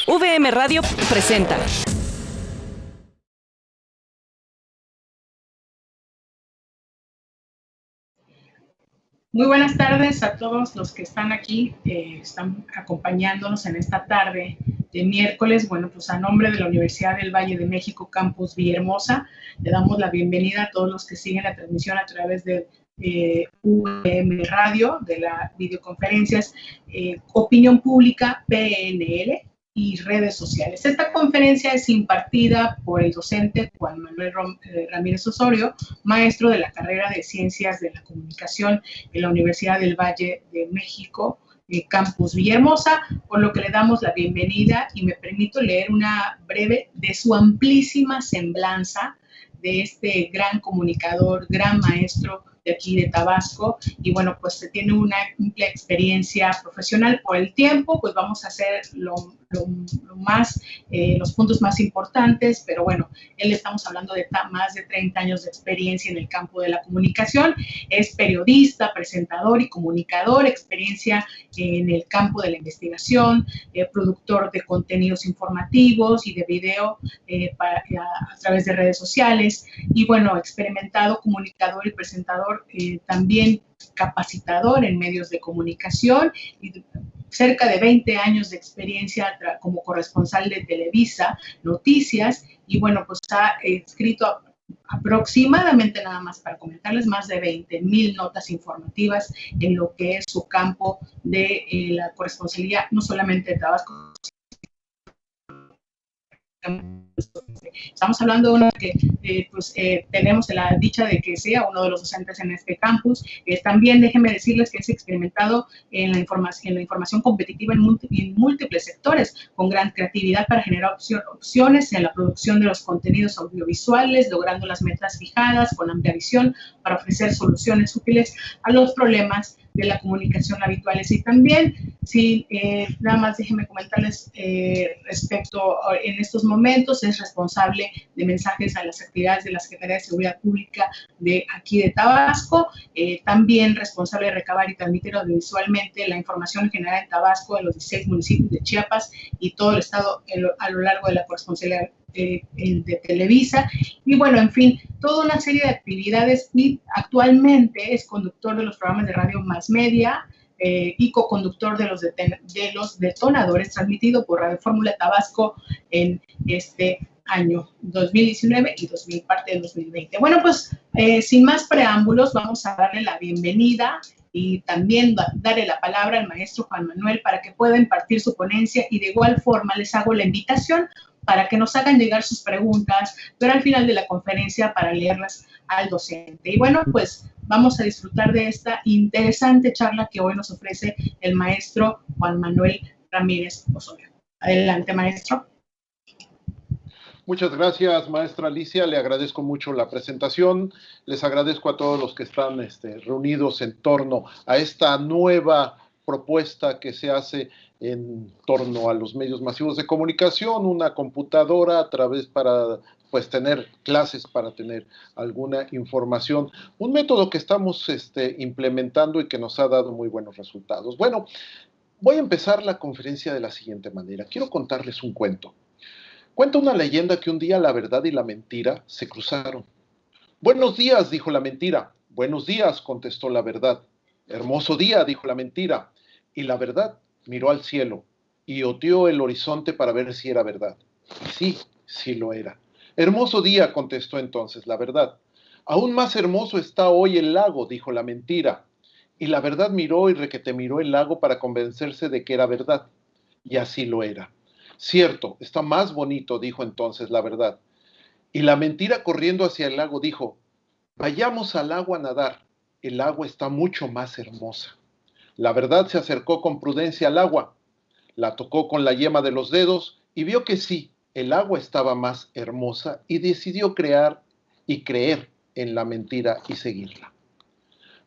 VM Radio presenta. Muy buenas tardes a todos los que están aquí, están acompañándonos en esta tarde de miércoles. Bueno, pues a nombre de la Universidad del Valle de México, Campus Villahermosa, le damos la bienvenida a todos los que siguen la transmisión a través de VM Radio, de las videoconferencias Opinión Pública, PNL y redes sociales. Esta conferencia es impartida por el docente Juan Manuel Ramírez Osorio, maestro de la carrera de Ciencias de la Comunicación en la Universidad del Valle de México, Campus Villahermosa, por lo que le damos la bienvenida y me permito leer una breve de su amplísima semblanza de este gran comunicador, gran maestro de aquí de Tabasco, y bueno, pues tiene una amplia experiencia profesional. Por el tiempo, pues vamos a hacer los puntos más importantes, pero bueno, él estamos hablando de más de 30 años de experiencia en el campo de la comunicación, es periodista, presentador y comunicador, experiencia en el campo de la investigación, productor de contenidos informativos y de video a través de redes sociales, y bueno, experimentado comunicador y presentador, también capacitador en medios de comunicación y cerca de 20 años de experiencia como corresponsal de Televisa Noticias, y bueno, pues ha escrito aproximadamente, nada más para comentarles, más de 20,000 notas informativas en lo que es su campo de la corresponsalía, no solamente de Tabasco. Estamos hablando de uno que tenemos la dicha de que sea uno de los docentes en este campus. También déjenme decirles que es experimentado en la información competitiva en múltiples sectores, con gran creatividad para generar opciones en la producción de los contenidos audiovisuales, logrando las metas fijadas, con amplia visión para ofrecer soluciones útiles a los problemas de la comunicación habituales. Y también, nada más déjenme comentarles respecto en estos momentos, es responsable de mensajes a las actividades de la Secretaría de Seguridad Pública de aquí de Tabasco, también responsable de recabar y transmitir audiovisualmente la información generada en Tabasco, en los 16 municipios de Chiapas y todo el estado a lo largo de la corresponsalía de Televisa, y bueno, en fin, toda una serie de actividades, y actualmente es conductor de los programas de radio Más Media y co-conductor de los detonadores, transmitido por Radio Fórmula Tabasco en este año 2019 y parte del 2020. Bueno, pues sin más preámbulos, vamos a darle la bienvenida y también darle la palabra al maestro Juan Manuel para que pueda impartir su ponencia, y de igual forma les hago la invitación para que nos hagan llegar sus preguntas, pero al final de la conferencia para leerlas al docente. Y bueno, pues vamos a disfrutar de esta interesante charla que hoy nos ofrece el maestro Juan Manuel Ramírez Osorio. Adelante, maestro. Muchas gracias, maestra Alicia. Le agradezco mucho la presentación. Les agradezco a todos los que están reunidos en torno a esta nueva propuesta que se hace en torno a los medios masivos de comunicación, una computadora para tener clases, para tener alguna información, un método que estamos implementando y que nos ha dado muy buenos resultados. Bueno, voy a empezar la conferencia de la siguiente manera. Quiero contarles un cuento. Cuenta una leyenda que un día la verdad y la mentira se cruzaron. Buenos días, dijo la mentira. Buenos días, contestó la verdad. Hermoso día, dijo la mentira. Y la verdad miró al cielo y oteó el horizonte para ver si era verdad. Y sí, sí lo era. Hermoso día, contestó entonces la verdad. Aún más hermoso está hoy el lago, dijo la mentira. Y la verdad miró y requete miró el lago para convencerse de que era verdad. Y así lo era. Cierto, está más bonito, dijo entonces la verdad. Y la mentira, corriendo hacia el lago, dijo: vayamos al agua a nadar. El agua está mucho más hermosa. La verdad se acercó con prudencia al agua, la tocó con la yema de los dedos y vio que sí, el agua estaba más hermosa, y decidió creer en la mentira y seguirla.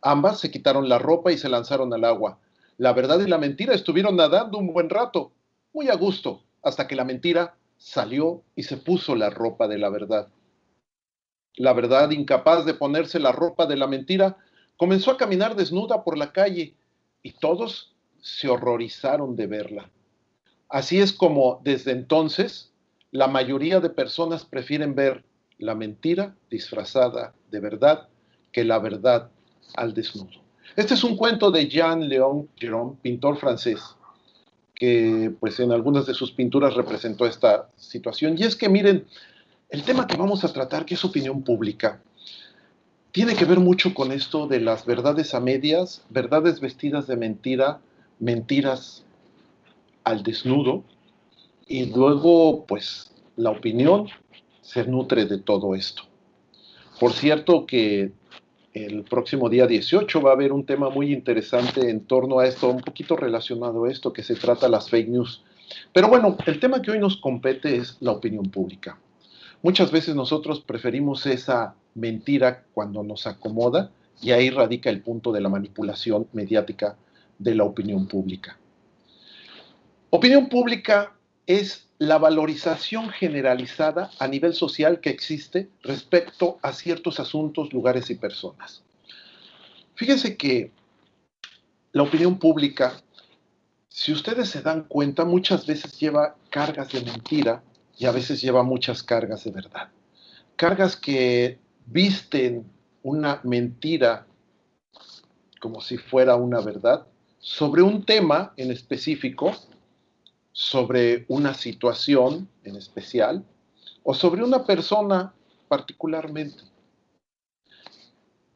Ambas se quitaron la ropa y se lanzaron al agua. La verdad y la mentira estuvieron nadando un buen rato, muy a gusto, hasta que la mentira salió y se puso la ropa de la verdad. La verdad, incapaz de ponerse la ropa de la mentira, comenzó a caminar desnuda por la calle, y todos se horrorizaron de verla. Así es como desde entonces la mayoría de personas prefieren ver la mentira disfrazada de verdad que la verdad al desnudo. Este es un cuento de Jean-Léon Gérôme, pintor francés, que pues en algunas de sus pinturas representó esta situación. Y es que miren, el tema que vamos a tratar, que es opinión pública, tiene que ver mucho con esto de las verdades a medias, verdades vestidas de mentira, mentiras al desnudo, y luego pues la opinión se nutre de todo esto. Por cierto que el próximo día 18 va a haber un tema muy interesante en torno a esto, un poquito relacionado a esto, que se trata las fake news. Pero bueno, el tema que hoy nos compete es la opinión pública. Muchas veces nosotros preferimos esa mentira cuando nos acomoda, y ahí radica el punto de la manipulación mediática de la opinión pública. Opinión pública es la valorización generalizada a nivel social que existe respecto a ciertos asuntos, lugares y personas. Fíjense que la opinión pública, si ustedes se dan cuenta, muchas veces lleva cargas de mentira y a veces lleva muchas cargas de verdad. Cargas que visten una mentira como si fuera una verdad sobre un tema en específico, sobre una situación en especial o sobre una persona particularmente.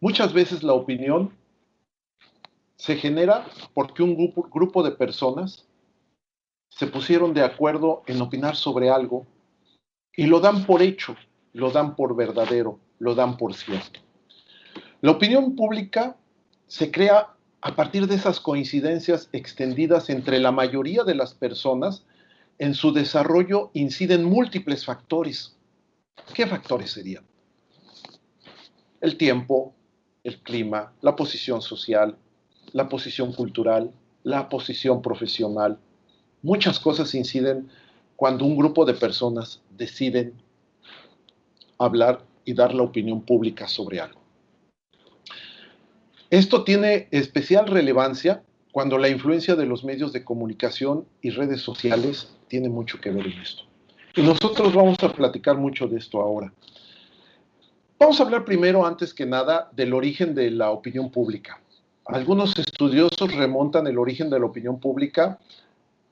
Muchas veces la opinión se genera porque un grupo de personas se pusieron de acuerdo en opinar sobre algo y lo dan por hecho, lo dan por verdadero, lo dan por cierto. La opinión pública se crea a partir de esas coincidencias extendidas entre la mayoría de las personas. En su desarrollo inciden múltiples factores. ¿Qué factores serían? El tiempo, el clima, la posición social, la posición cultural, la posición profesional. Muchas cosas inciden cuando un grupo de personas deciden hablar y dar la opinión pública sobre algo. Esto tiene especial relevancia cuando la influencia de los medios de comunicación y redes sociales tiene mucho que ver en esto. Y nosotros vamos a platicar mucho de esto ahora. Vamos a hablar primero, antes que nada, del origen de la opinión pública. Algunos estudiosos remontan el origen de la opinión pública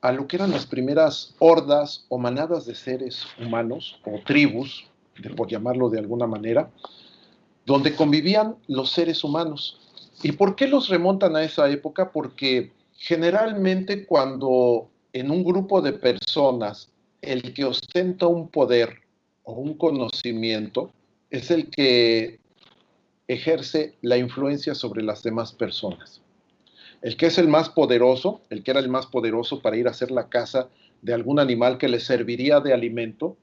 a lo que eran las primeras hordas o manadas de seres humanos, o tribus, por llamarlo de alguna manera, donde convivían los seres humanos. ¿Y por qué los remontan a esa época? Porque generalmente cuando en un grupo de personas el que ostenta un poder o un conocimiento es el que ejerce la influencia sobre las demás personas. El que es el más poderoso, el que era el más poderoso para ir a hacer la caza de algún animal que le serviría de alimento,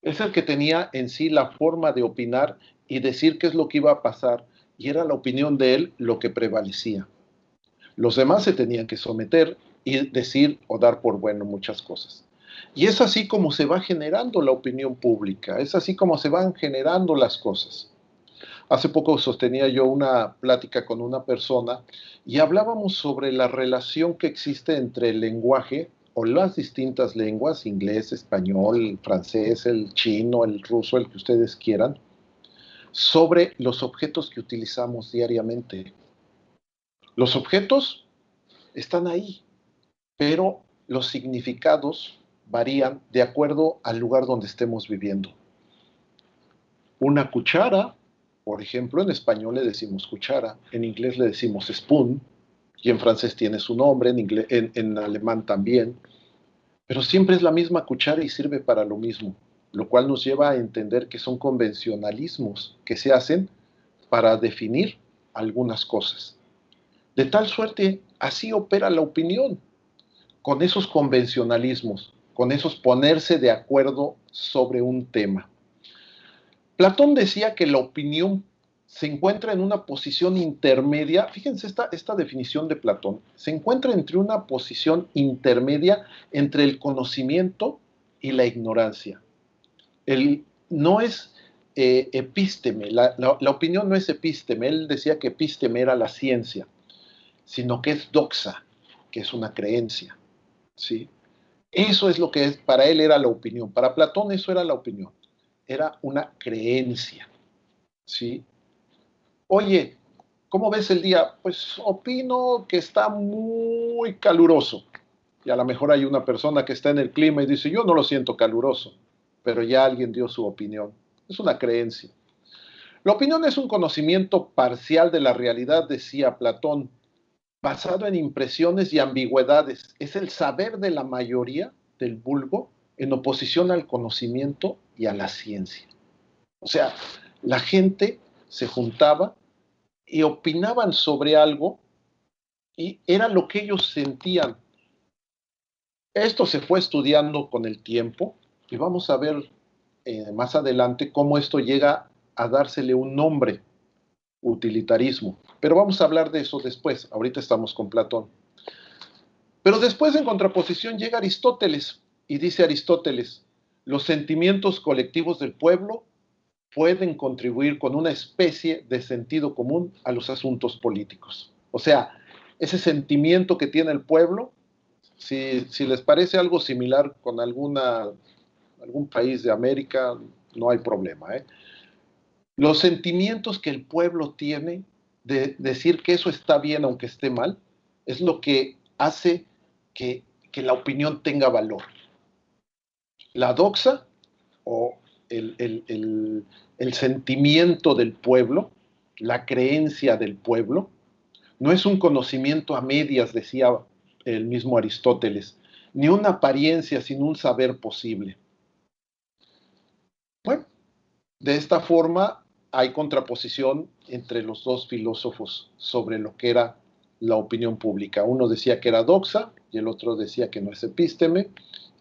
es el que tenía en sí la forma de opinar y decir qué es lo que iba a pasar, y era la opinión de él lo que prevalecía. Los demás se tenían que someter y decir o dar por bueno muchas cosas. Y es así como se va generando la opinión pública, es así como se van generando las cosas. Hace poco sostenía yo una plática con una persona y hablábamos sobre la relación que existe entre el lenguaje o las distintas lenguas, inglés, español, francés, el chino, el ruso, el que ustedes quieran, sobre los objetos que utilizamos diariamente. Los objetos están ahí, pero los significados varían de acuerdo al lugar donde estemos viviendo. Una cuchara, por ejemplo, en español le decimos cuchara, en inglés le decimos spoon, y en francés tiene su nombre, en alemán también, pero siempre es la misma cuchara y sirve para lo mismo, lo cual nos lleva a entender que son convencionalismos que se hacen para definir algunas cosas. De tal suerte, así opera la opinión, con esos convencionalismos, con esos ponerse de acuerdo sobre un tema. Platón decía que la opinión se encuentra en una posición intermedia. Fíjense esta definición de Platón. Se encuentra entre una posición intermedia entre el conocimiento y la ignorancia. No es epísteme, la opinión no es epísteme. Él decía que epísteme era la ciencia, sino que es doxa, que es una creencia, ¿sí? Eso es lo que para él era la opinión. Para Platón eso era la opinión. Era una creencia, ¿sí? Oye, ¿cómo ves el día? Pues opino que está muy caluroso. Y a lo mejor hay una persona que está en el clima y dice, yo no lo siento caluroso, pero ya alguien dio su opinión. Es una creencia. La opinión es un conocimiento parcial de la realidad, decía Platón, basado en impresiones y ambigüedades. Es el saber de la mayoría del vulgo en oposición al conocimiento y a la ciencia. O sea, la gente se juntaba y opinaban sobre algo y era lo que ellos sentían. Esto se fue estudiando con el tiempo y vamos a ver más adelante cómo esto llega a dársele un nombre, utilitarismo. Pero vamos a hablar de eso después. Ahorita estamos con Platón. Pero después, en contraposición, llega Aristóteles y dice Aristóteles, los sentimientos colectivos del pueblo pueden contribuir con una especie de sentido común a los asuntos políticos. O sea, ese sentimiento que tiene el pueblo, si les parece algo similar con algún país de América, no hay problema, ¿eh? Los sentimientos que el pueblo tiene de decir que eso está bien aunque esté mal, es lo que hace que la opinión tenga valor. La doxa o el sentimiento del pueblo, la creencia del pueblo, no es un conocimiento a medias, decía el mismo Aristóteles, ni una apariencia sin un saber posible. Bueno, de esta forma hay contraposición entre los dos filósofos sobre lo que era la opinión pública. Uno decía que era doxa y el otro decía que no es epísteme,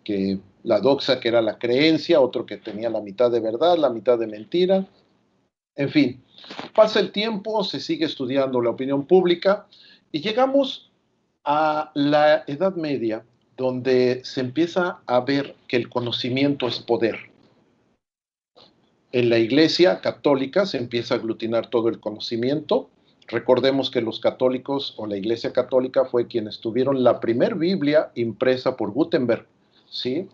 que la doxa que era la creencia, otro que tenía la mitad de verdad, la mitad de mentira. En fin, pasa el tiempo, se sigue estudiando la opinión pública y llegamos a la Edad Media, donde se empieza a ver que el conocimiento es poder. En la Iglesia católica se empieza a aglutinar todo el conocimiento. Recordemos que los católicos o la Iglesia católica fue quienes tuvieron la primer Biblia impresa por Gutenberg, ¿sí?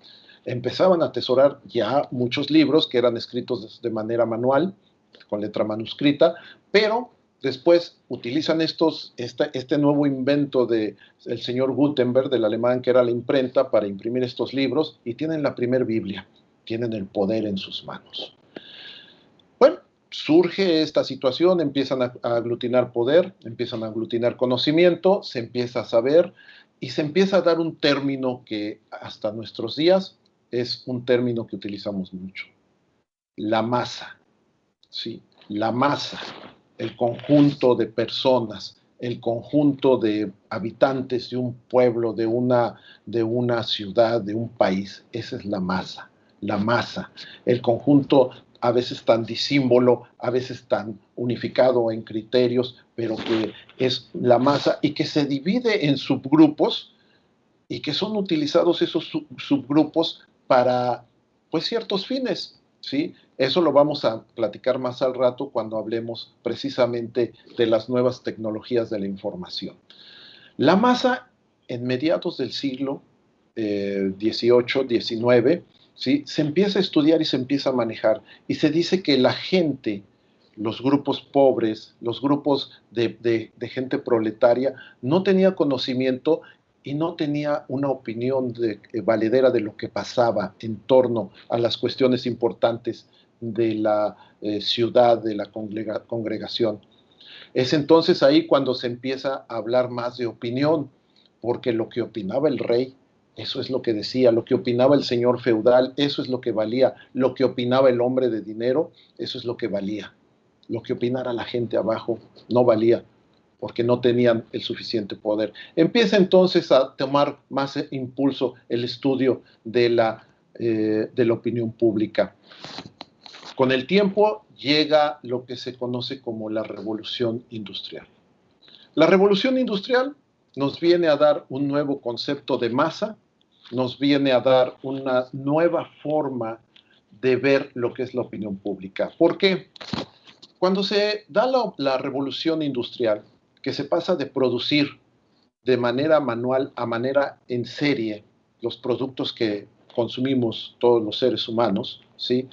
Empezaban a atesorar ya muchos libros que eran escritos de manera manual, con letra manuscrita, pero después utilizan este nuevo invento del señor Gutenberg, del alemán, que era la imprenta, para imprimir estos libros, y tienen la primer Biblia, tienen el poder en sus manos. Bueno, surge esta situación, empiezan a aglutinar poder, empiezan a aglutinar conocimiento, se empieza a saber y se empieza a dar un término que hasta nuestros días es un término que utilizamos mucho. La masa, ¿sí? La masa, el conjunto de personas, el conjunto de habitantes de un pueblo, de una ciudad, de un país. Esa es la masa, el conjunto a veces tan disímbolo, a veces tan unificado en criterios, pero que es la masa y que se divide en subgrupos y que son utilizados esos subgrupos para, pues, ciertos fines, ¿sí? Eso lo vamos a platicar más al rato cuando hablemos precisamente de las nuevas tecnologías de la información. La masa, en mediados del siglo XVIII, XIX, ¿sí? Se empieza a estudiar y se empieza a manejar. Y se dice que la gente, los grupos pobres, los grupos de gente proletaria, no tenía conocimiento y no tenía una opinión valedera de lo que pasaba en torno a las cuestiones importantes de la ciudad, de la congregación. Es entonces ahí cuando se empieza a hablar más de opinión, porque lo que opinaba el rey, eso es lo que decía, lo que opinaba el señor feudal, eso es lo que valía, lo que opinaba el hombre de dinero, eso es lo que valía. Lo que opinara la gente abajo no valía, porque no tenían el suficiente poder. Empieza entonces a tomar más impulso el estudio de la opinión pública. Con el tiempo llega lo que se conoce como la Revolución Industrial. La Revolución Industrial nos viene a dar un nuevo concepto de masa, nos viene a dar una nueva forma de ver lo que es la opinión pública. ¿Por qué? Cuando se da la Revolución Industrial, que se pasa de producir de manera manual a manera en serie, los productos que consumimos todos los seres humanos, ¿sí?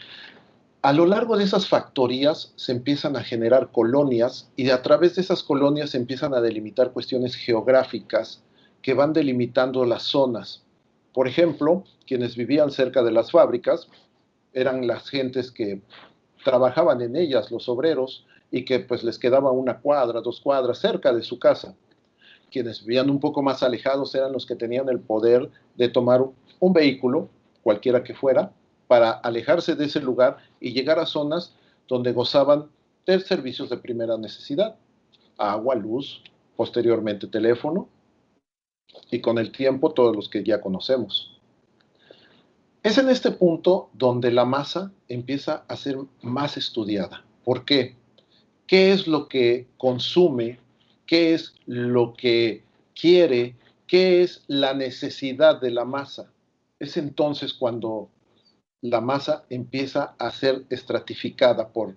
A lo largo de esas factorías se empiezan a generar colonias y a través de esas colonias se empiezan a delimitar cuestiones geográficas que van delimitando las zonas. Por ejemplo, quienes vivían cerca de las fábricas eran las gentes que trabajaban en ellas, los obreros, y que pues les quedaba 1 cuadra, 2 cuadras cerca de su casa. Quienes vivían un poco más alejados eran los que tenían el poder de tomar un vehículo, cualquiera que fuera, para alejarse de ese lugar y llegar a zonas donde gozaban de servicios de primera necesidad: agua, luz, posteriormente teléfono, y con el tiempo todos los que ya conocemos. Es en este punto donde la masa empieza a ser más estudiada. ¿Por qué? ¿Qué es lo que consume? ¿Qué es lo que quiere? ¿Qué es la necesidad de la masa? Es entonces cuando la masa empieza a ser estratificada por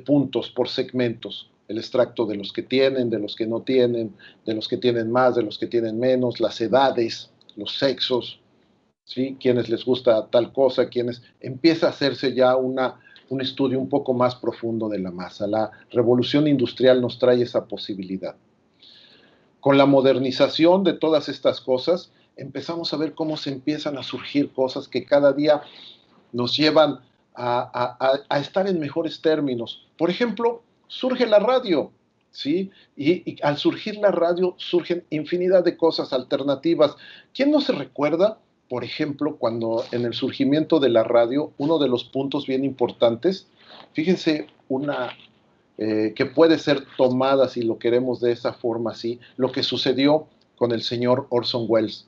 puntos, por segmentos. El extracto de los que tienen, de los que no tienen, de los que tienen más, de los que tienen menos, las edades, los sexos, ¿sí? Quienes les gusta tal cosa, quienes... Empieza a hacerse ya un estudio un poco más profundo de la masa. La revolución industrial nos trae esa posibilidad. Con la modernización de todas estas cosas, empezamos a ver cómo se empiezan a surgir cosas que cada día nos llevan a estar en mejores términos. Por ejemplo, surge la radio, ¿sí? Y al surgir la radio, surgen infinidad de cosas alternativas. ¿Quién no se recuerda, por ejemplo, cuando en el surgimiento de la radio, uno de los puntos bien importantes, fíjense, que puede ser tomada, si lo queremos de esa forma así, lo que sucedió con el señor Orson Welles?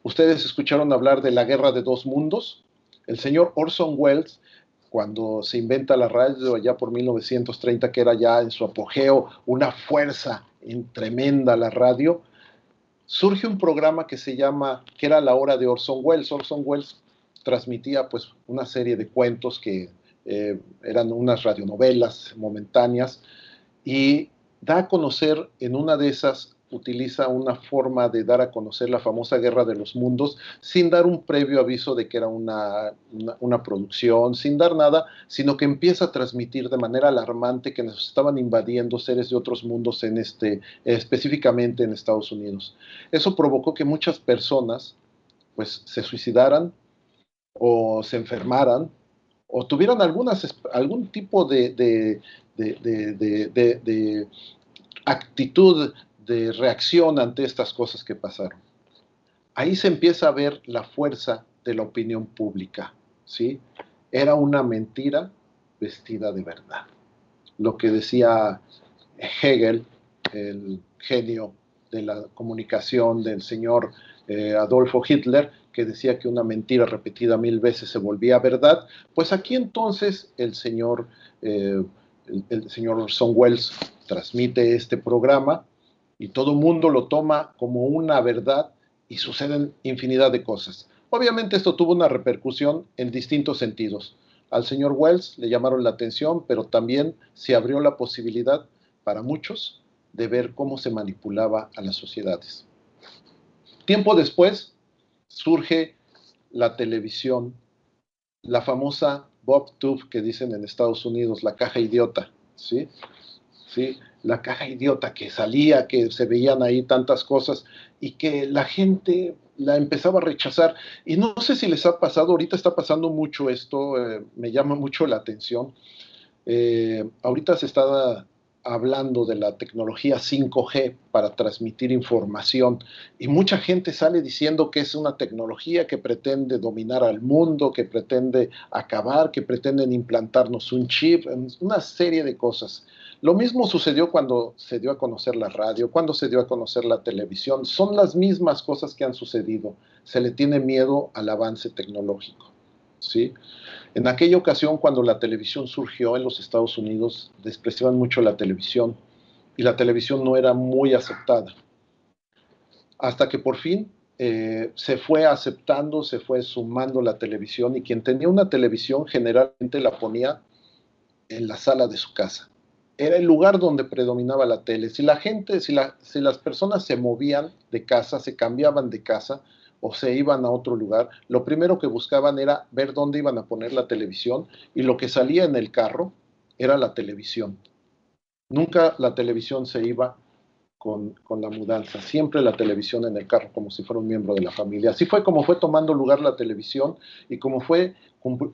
¿Ustedes escucharon hablar de la guerra de dos mundos? El señor Orson Welles, cuando se inventa la radio allá por 1930, que era ya en su apogeo, una fuerza tremenda la radio, surge un programa que era la hora de Orson Welles. Orson Welles transmitía pues una serie de cuentos que eran unas radionovelas momentáneas, y da a conocer en una de esas, utiliza una forma de dar a conocer la famosa Guerra de los Mundos, sin dar un previo aviso de que era una producción, sin dar nada, sino que empieza a transmitir de manera alarmante que nos estaban invadiendo seres de otros mundos específicamente en Estados Unidos. Eso provocó que muchas personas pues se suicidaran o se enfermaran o tuvieran algún tipo de actitud, de reacción ante estas cosas que pasaron. Ahí se empieza a ver la fuerza de la opinión pública, ¿sí? Era una mentira vestida de verdad. Lo que decía Hegel, el genio de la comunicación del señor Adolfo Hitler, que decía que una mentira repetida 1000 veces se volvía verdad. Pues aquí entonces el señor Orson Welles transmite este programa y todo el mundo lo toma como una verdad y suceden infinidad de cosas. Obviamente esto tuvo una repercusión en distintos sentidos. Al señor Welles le llamaron la atención, pero también se abrió la posibilidad para muchos de ver cómo se manipulaba a las sociedades. Tiempo después surge la televisión, la famosa Bob Tube que dicen en Estados Unidos, la caja idiota, ¿sí? ¿Sí? La caja idiota que salía, que se veían ahí tantas cosas y que la gente la empezaba a rechazar. Y no sé si les ha pasado, ahorita está pasando mucho esto, me llama mucho la atención. Ahorita se está hablando de la tecnología 5G para transmitir información y mucha gente sale diciendo que es una tecnología que pretende dominar al mundo, que pretende acabar, que pretenden implantarnos un chip, una serie de cosas. Lo mismo sucedió cuando se dio a conocer la radio, cuando se dio a conocer la televisión. Son las mismas cosas que han sucedido. Se le tiene miedo al avance tecnológico, ¿sí? En aquella ocasión, cuando la televisión surgió en los Estados Unidos, despreciaban mucho la televisión y la televisión no era muy aceptada. Hasta que por fin se fue aceptando, se fue sumando la televisión, y quien tenía una televisión generalmente la ponía en la sala de su casa. Era el lugar donde predominaba la tele. Si las personas se movían de casa, se cambiaban de casa, o se iban a otro lugar, lo primero que buscaban era ver dónde iban a poner la televisión, y lo que salía en el carro era la televisión. Nunca la televisión se iba con la mudanza, siempre la televisión en el carro, como si fuera un miembro de la familia. Así fue como fue tomando lugar la televisión y como fue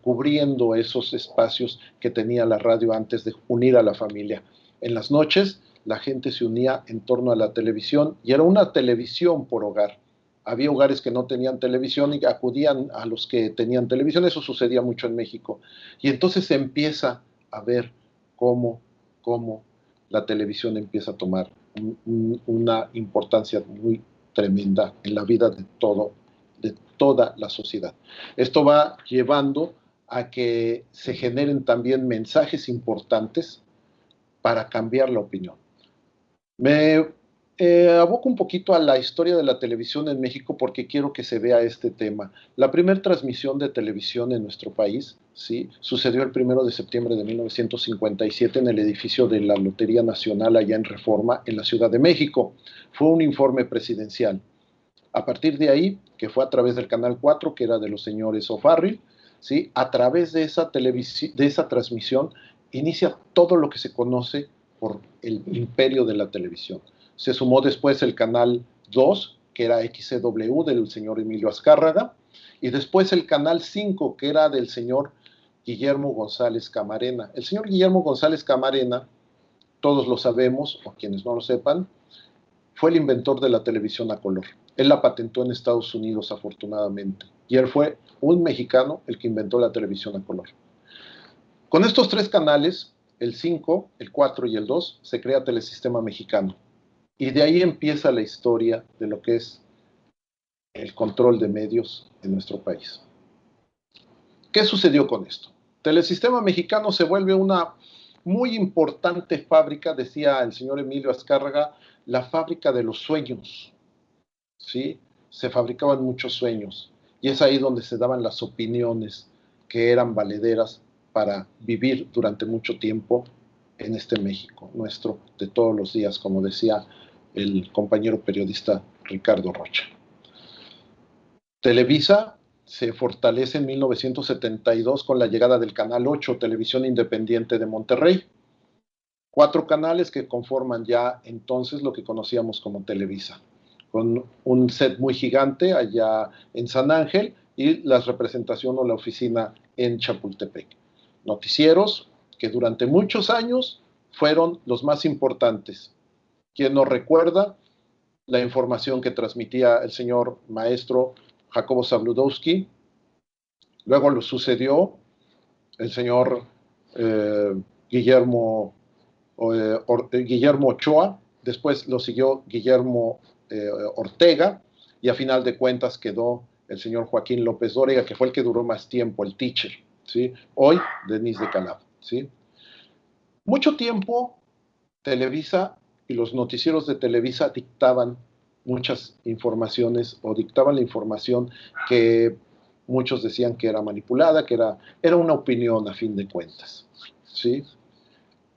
cubriendo esos espacios que tenía la radio antes de unir a la familia. En las noches la gente se unía en torno a la televisión y era una televisión por hogar. Había hogares que no tenían televisión y acudían a los que tenían televisión. Eso sucedía mucho en México. Y entonces se empieza a ver cómo la televisión empieza a tomar una importancia muy tremenda en la vida de toda la sociedad. Esto va llevando a que se generen también mensajes importantes para cambiar la opinión. Me aboco un poquito a la historia de la televisión en México porque quiero que se vea este tema. La primera transmisión de televisión en nuestro país, ¿sí?, sucedió el 1 de septiembre de 1957 en el edificio de la Lotería Nacional allá en Reforma, en la Ciudad de México. Fue un informe presidencial. A partir de ahí, que fue a través del Canal 4, que era de los señores O'Farrill, ¿sí?, a través de esa transmisión inicia todo lo que se conoce por el imperio de la televisión. Se sumó después el Canal 2, que era XCW, del señor Emilio Azcárraga, y después el Canal 5, que era del señor Guillermo González Camarena. El señor Guillermo González Camarena, todos lo sabemos, o quienes no lo sepan, fue el inventor de la televisión a color. Él la patentó en Estados Unidos, afortunadamente, y él fue un mexicano el que inventó la televisión a color. Con estos 3 canales, el 5, el 4 y el 2, se crea Telesistema Mexicano. Y de ahí empieza la historia de lo que es el control de medios en nuestro país. ¿Qué sucedió con esto? Telesistema Mexicano se vuelve una muy importante fábrica, decía el señor Emilio Azcárraga, la fábrica de los sueños, ¿sí? Se fabricaban muchos sueños, y es ahí donde se daban las opiniones que eran valederas para vivir durante mucho tiempo en este México nuestro de todos los días, como decía el compañero periodista Ricardo Rocha. Televisa se fortalece en 1972 con la llegada del Canal 8, Televisión Independiente de Monterrey. 4 canales que conforman ya entonces lo que conocíamos como Televisa, con un set muy gigante allá en San Ángel y la representación o la oficina en Chapultepec. Noticieros que durante muchos años fueron los más importantes. ¿Quién nos recuerda la información que transmitía el señor maestro Jacobo Zabludowski? Luego lo sucedió el señor Guillermo Ochoa, después lo siguió Guillermo Ortega, y a final de cuentas quedó el señor Joaquín López Dóriga, que fue el que duró más tiempo, el teacher, ¿sí? Hoy, Denise de Calab, ¿sí? Mucho tiempo Televisa y los noticieros de Televisa dictaban muchas informaciones, o dictaban la información que muchos decían que era manipulada, que era una opinión a fin de cuentas, ¿sí?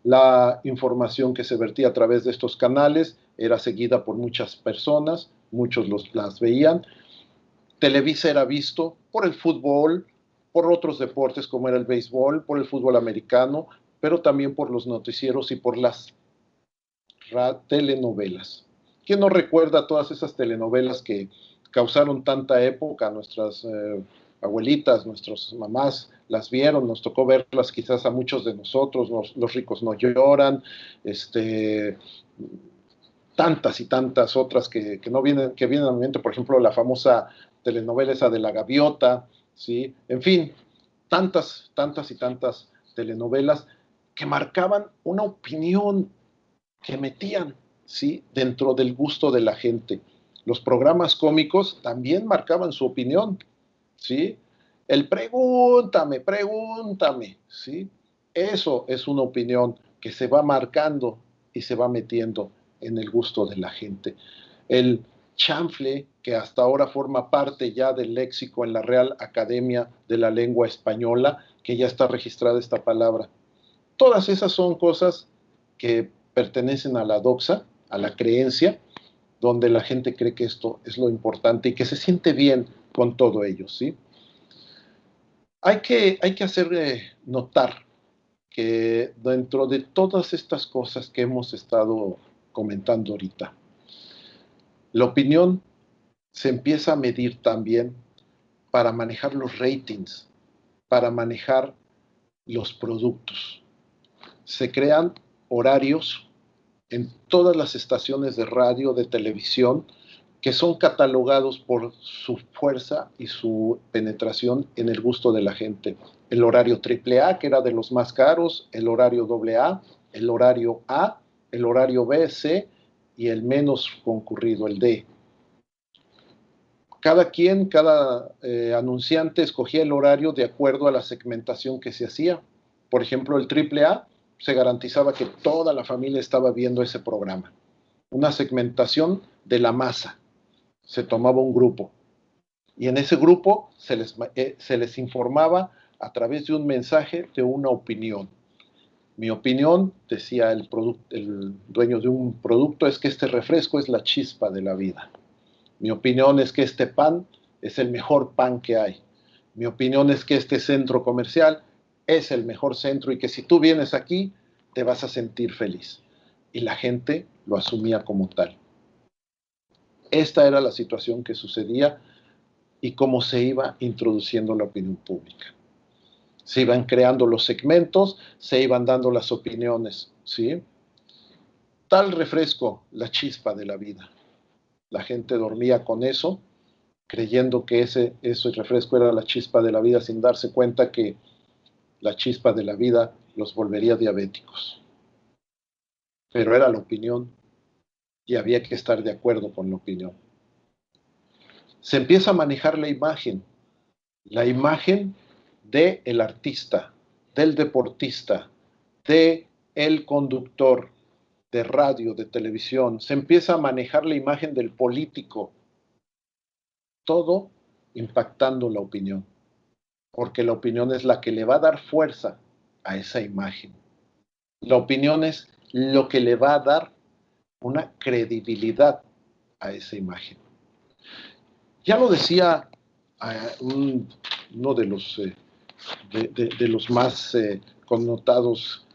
La información que se vertía a través de estos canales era seguida por muchas personas, muchos las veían. Televisa era visto por el fútbol, por otros deportes como era el béisbol, por el fútbol americano, pero también por los noticieros y por las telenovelas. ¿Quién no recuerda todas esas telenovelas que causaron tanta época? Nuestras abuelitas, nuestras mamás las vieron, nos tocó verlas quizás a muchos de nosotros, Los ricos no lloran, tantas y tantas otras que vienen a mi mente, por ejemplo, la famosa telenovela esa de La Gaviota, ¿sí? En fin, tantas y tantas telenovelas que marcaban una opinión, que metían, ¿sí?, dentro del gusto de la gente. Los programas cómicos también marcaban su opinión, ¿sí? El pregúntame, ¿sí? Eso es una opinión que se va marcando y se va metiendo en el gusto de la gente. El chanfle, que hasta ahora forma parte ya del léxico en la Real Academia de la Lengua Española, que ya está registrada esta palabra. Todas esas son cosas que pertenecen a la doxa, a la creencia, donde la gente cree que esto es lo importante y que se siente bien con todo ello, ¿sí? Hay que hacer notar que dentro de todas estas cosas que hemos estado comentando ahorita, la opinión se empieza a medir también para manejar los ratings, para manejar los productos. Se crean horarios en todas las estaciones de radio, de televisión, que son catalogados por su fuerza y su penetración en el gusto de la gente. El horario AAA, que era de los más caros, el horario AA, el horario A, el horario B, C y el menos concurrido, el D. Cada anunciante escogía el horario de acuerdo a la segmentación que se hacía. Por ejemplo, el AAA se garantizaba que toda la familia estaba viendo ese programa. Una segmentación de la masa. Se tomaba un grupo. Y en ese grupo se les informaba a través de un mensaje de una opinión. Mi opinión, decía el dueño de un producto, es que este refresco es la chispa de la vida. Mi opinión es que este pan es el mejor pan que hay. Mi opinión es que este centro comercial es el mejor centro y que si tú vienes aquí, te vas a sentir feliz. Y la gente lo asumía como tal. Esta era la situación que sucedía y cómo se iba introduciendo la opinión pública. Se iban creando los segmentos, se iban dando las opiniones, ¿sí? Tal refresco, la chispa de la vida. La gente dormía con eso, creyendo que ese refresco era la chispa de la vida, sin darse cuenta que la chispa de la vida los volvería diabéticos. Pero era la opinión y había que estar de acuerdo con la opinión. Se empieza a manejar la imagen del artista, del deportista, del conductor de radio, de televisión. Se empieza a manejar la imagen del político. Todo impactando la opinión, porque la opinión es la que le va a dar fuerza a esa imagen. La opinión es lo que le va a dar una credibilidad a esa imagen. Ya lo decía uno de los más connotados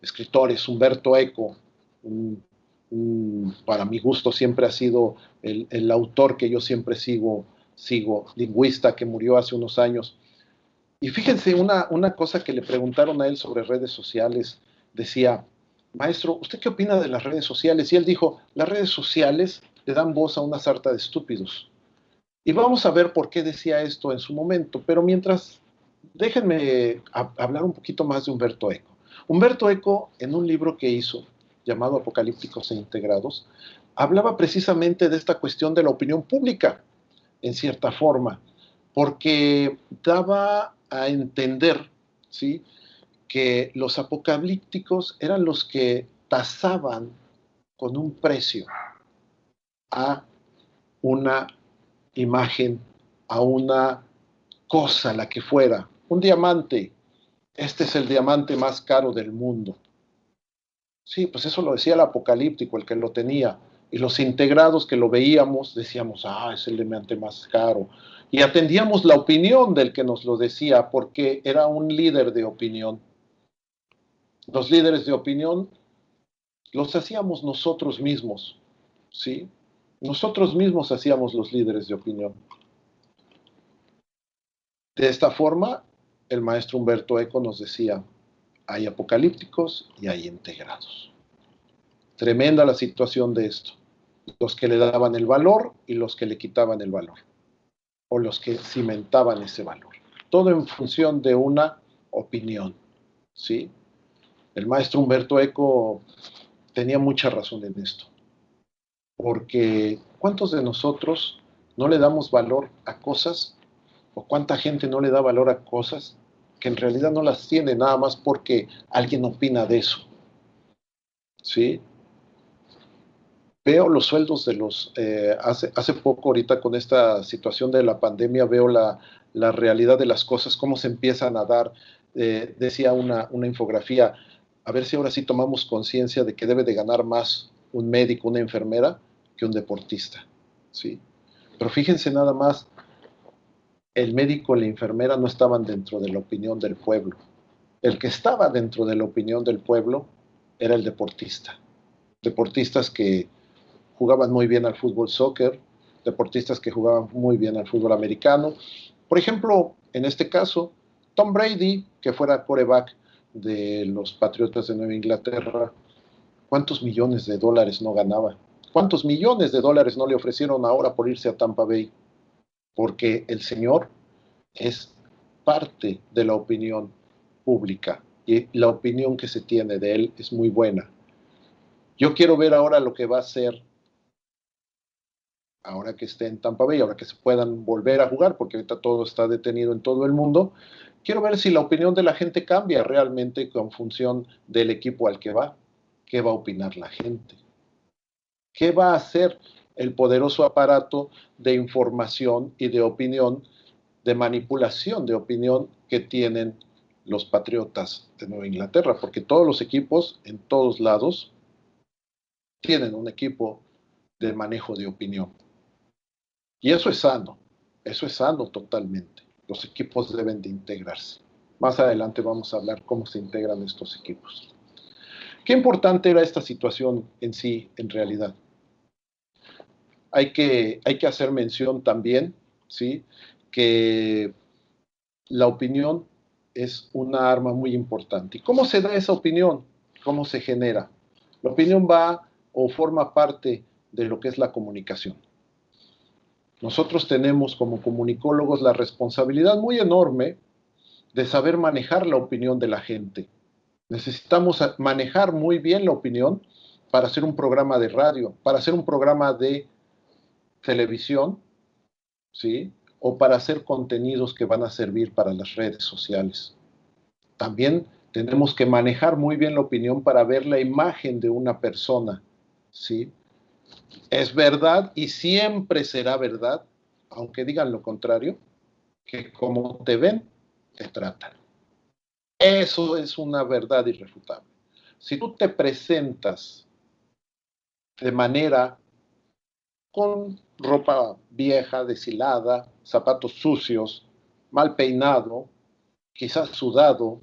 escritores, Umberto Eco, para mi gusto siempre ha sido el autor que yo siempre sigo, lingüista que murió hace unos años. Y fíjense, una cosa que le preguntaron a él sobre redes sociales, decía, maestro, ¿usted qué opina de las redes sociales? Y él dijo, las redes sociales le dan voz a una sarta de estúpidos. Y vamos a ver por qué decía esto en su momento, pero mientras, déjenme hablar un poquito más de Umberto Eco. Umberto Eco, en un libro que hizo, llamado Apocalípticos e Integrados, hablaba precisamente de esta cuestión de la opinión pública, en cierta forma, porque daba a entender, ¿sí?, que los apocalípticos eran los que tasaban con un precio a una imagen, a una cosa, la que fuera, un diamante. Este es el diamante más caro del mundo. Sí, pues eso lo decía el apocalíptico, el que lo tenía. Y los integrados que lo veíamos, decíamos, es el diamante más caro. Y atendíamos la opinión del que nos lo decía, porque era un líder de opinión. Los líderes de opinión los hacíamos nosotros mismos, ¿sí? Nosotros mismos hacíamos los líderes de opinión. De esta forma, el maestro Umberto Eco nos decía, hay apocalípticos y hay integrados. Tremenda la situación de esto. Los que le daban el valor y los que le quitaban el valor. O los que cimentaban ese valor. Todo en función de una opinión, ¿sí? El maestro Umberto Eco tenía mucha razón en esto. Porque ¿cuántos de nosotros no le damos valor a cosas? ¿O cuánta gente no le da valor a cosas que en realidad no las tiene nada más porque alguien opina de eso? ¿Sí? Veo los sueldos de los... hace poco, ahorita con esta situación de la pandemia, veo la realidad de las cosas, cómo se empiezan a dar. Decía una infografía, a ver si ahora sí tomamos conciencia de que debe de ganar más un médico, una enfermera, que un deportista, ¿sí? Pero fíjense nada más, el médico y la enfermera no estaban dentro de la opinión del pueblo. El que estaba dentro de la opinión del pueblo era el deportista. Deportistas que jugaban muy bien al fútbol soccer, deportistas que jugaban muy bien al fútbol americano. Por ejemplo, en este caso, Tom Brady, que fuera quarterback de los Patriotas de Nueva Inglaterra, ¿cuántos millones de dólares no ganaba? ¿Cuántos millones de dólares no le ofrecieron ahora por irse a Tampa Bay? Porque el señor es parte de la opinión pública y la opinión que se tiene de él es muy buena. Yo quiero ver ahora lo que va a hacer ahora que esté en Tampa Bay, ahora que se puedan volver a jugar, porque ahorita todo está detenido en todo el mundo. Quiero ver si la opinión de la gente cambia realmente con función del equipo al que va. ¿Qué va a opinar la gente? ¿Qué va a hacer el poderoso aparato de información y de opinión, de manipulación de opinión que tienen los Patriotas de Nueva Inglaterra? Porque todos los equipos, en todos lados, tienen un equipo de manejo de opinión. Y eso es sano totalmente. Los equipos deben de integrarse. Más adelante vamos a hablar cómo se integran estos equipos. Qué importante era esta situación en sí, en realidad. Hay que hacer mención también, ¿sí?, que la opinión es una arma muy importante. ¿Y cómo se da esa opinión? ¿Cómo se genera? La opinión va o forma parte de lo que es la comunicación. Nosotros tenemos como comunicólogos la responsabilidad muy enorme de saber manejar la opinión de la gente. Necesitamos manejar muy bien la opinión para hacer un programa de radio, para hacer un programa de televisión, ¿sí?, o para hacer contenidos que van a servir para las redes sociales. También tenemos que manejar muy bien la opinión para ver la imagen de una persona, ¿sí? Es verdad y siempre será verdad, aunque digan lo contrario, que como te ven, te tratan. Eso es una verdad irrefutable. Si tú te presentas de manera con ropa vieja, deshilada, zapatos sucios, mal peinado, quizás sudado,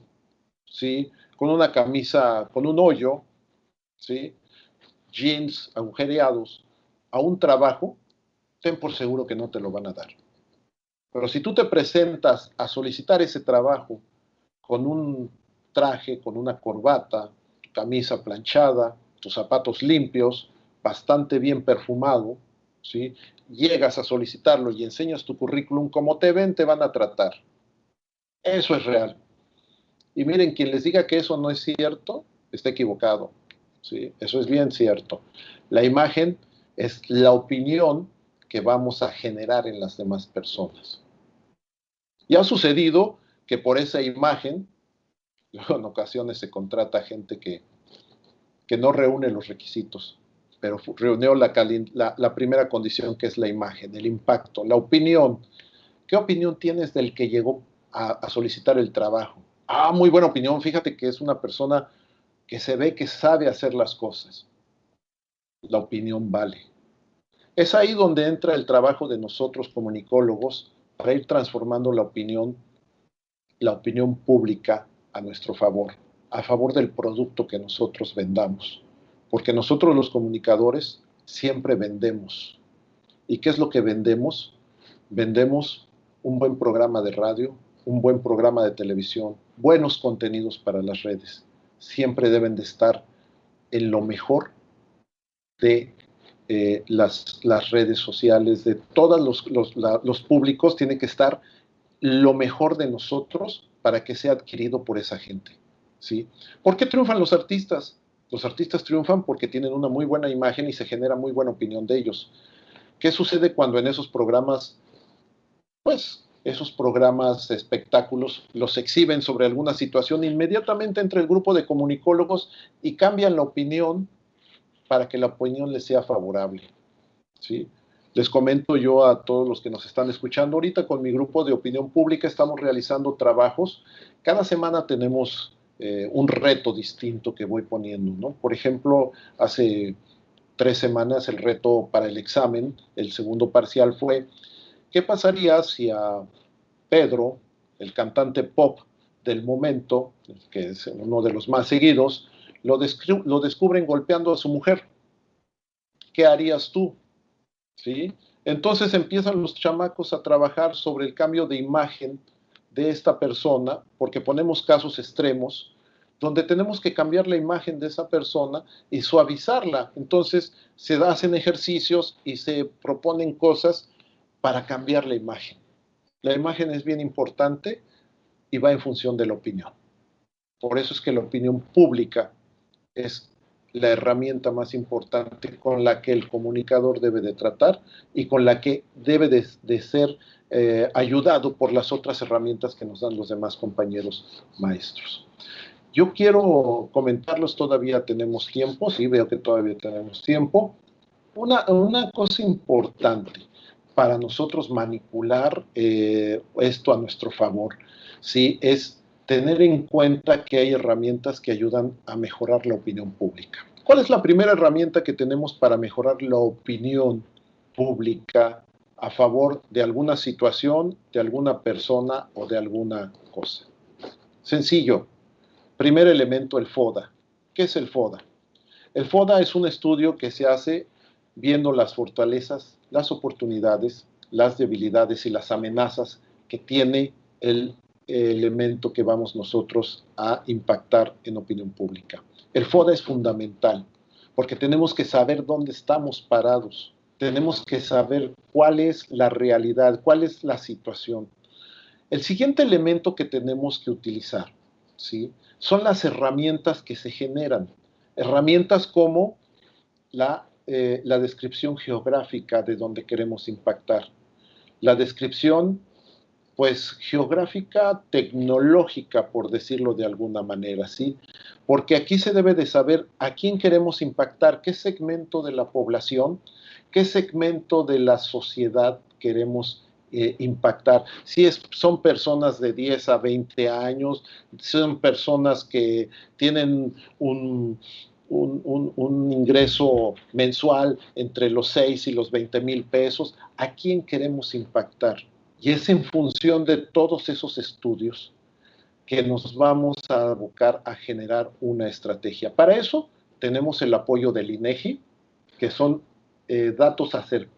¿sí?, con una camisa con un hoyo, ¿sí?, jeans agujereados, a un trabajo, ten por seguro que no te lo van a dar. Pero si tú te presentas a solicitar ese trabajo con un traje, con una corbata, tu camisa planchada, tus zapatos limpios, bastante bien perfumado, ¿sí?, llegas a solicitarlo y enseñas tu currículum, como te ven, te van a tratar. Eso es real. Y miren, quien les diga que eso no es cierto, está equivocado, ¿sí? Eso es bien cierto. La imagen es la opinión que vamos a generar en las demás personas. Y ha sucedido que por esa imagen, en ocasiones se contrata gente que no reúne los requisitos, pero reunió la primera condición, que es la imagen, el impacto, la opinión. ¿Qué opinión tienes del que llegó a solicitar el trabajo? Ah, muy buena opinión, fíjate que es una persona que se ve que sabe hacer las cosas. La opinión vale. Es ahí donde entra el trabajo de nosotros comunicólogos para ir transformando la opinión pública a nuestro favor, a favor del producto que nosotros vendamos. Porque nosotros los comunicadores siempre vendemos. ¿Y qué es lo que vendemos? Vendemos un buen programa de radio, un buen programa de televisión, buenos contenidos para las redes. Siempre deben de estar en lo mejor de las redes sociales, de todos los públicos. Tiene que estar lo mejor de nosotros para que sea adquirido por esa gente, ¿sí? ¿Por qué triunfan los artistas? Los artistas triunfan porque tienen una muy buena imagen y se genera muy buena opinión de ellos. ¿Qué sucede cuando en esos programas, pues, esos programas de espectáculos los exhiben sobre alguna situación? Inmediatamente entra el grupo de comunicólogos y cambian la opinión para que la opinión les sea favorable, ¿sí? Les comento yo a todos los que nos están escuchando, ahorita con mi grupo de opinión pública estamos realizando trabajos. Cada semana tenemos un reto distinto que voy poniendo, ¿no? Por ejemplo, hace 3 semanas el reto para el examen, el segundo parcial fue, ¿qué pasaría si a Pedro, el cantante pop del momento, que es uno de los más seguidos, lo descubren golpeando a su mujer? ¿Qué harías tú? ¿Sí? Entonces empiezan los chamacos a trabajar sobre el cambio de imagen de esta persona, porque ponemos casos extremos, donde tenemos que cambiar la imagen de esa persona y suavizarla. Entonces se hacen ejercicios y se proponen cosas para cambiar la imagen. La imagen es bien importante y va en función de la opinión. Por eso es que la opinión pública es la herramienta más importante con la que el comunicador debe de tratar y con la que debe de ser ayudado por las otras herramientas que nos dan los demás compañeros maestros. Yo quiero comentarlos, todavía tenemos tiempo, sí, veo que todavía tenemos tiempo. Una cosa importante para nosotros manipular esto a nuestro favor, sí, es tener en cuenta que hay herramientas que ayudan a mejorar la opinión pública. ¿Cuál es la primera herramienta que tenemos para mejorar la opinión pública a favor de alguna situación, de alguna persona o de alguna cosa? Sencillo. Primer elemento, el FODA. ¿Qué es el FODA? El FODA es un estudio que se hace viendo las fortalezas, las oportunidades, las debilidades y las amenazas que tiene el elemento que vamos nosotros a impactar en opinión pública. El FODA es fundamental porque tenemos que saber dónde estamos parados, tenemos que saber cuál es la realidad, cuál es la situación. El siguiente elemento que tenemos que utilizar, ¿sí?, son las herramientas que se generan. Herramientas como la descripción geográfica de donde queremos impactar. La descripción, pues, geográfica, tecnológica, por decirlo de alguna manera, ¿sí? Porque aquí se debe de saber a quién queremos impactar, qué segmento de la población, qué segmento de la sociedad queremos impactar. Si son personas de 10 a 20 años, son personas que tienen un ingreso mensual entre los 6 y los 20,000 pesos, ¿a quién queremos impactar? Y es en función de todos esos estudios que nos vamos a abocar a generar una estrategia. Para eso tenemos el apoyo del INEGI, que son datos acercados,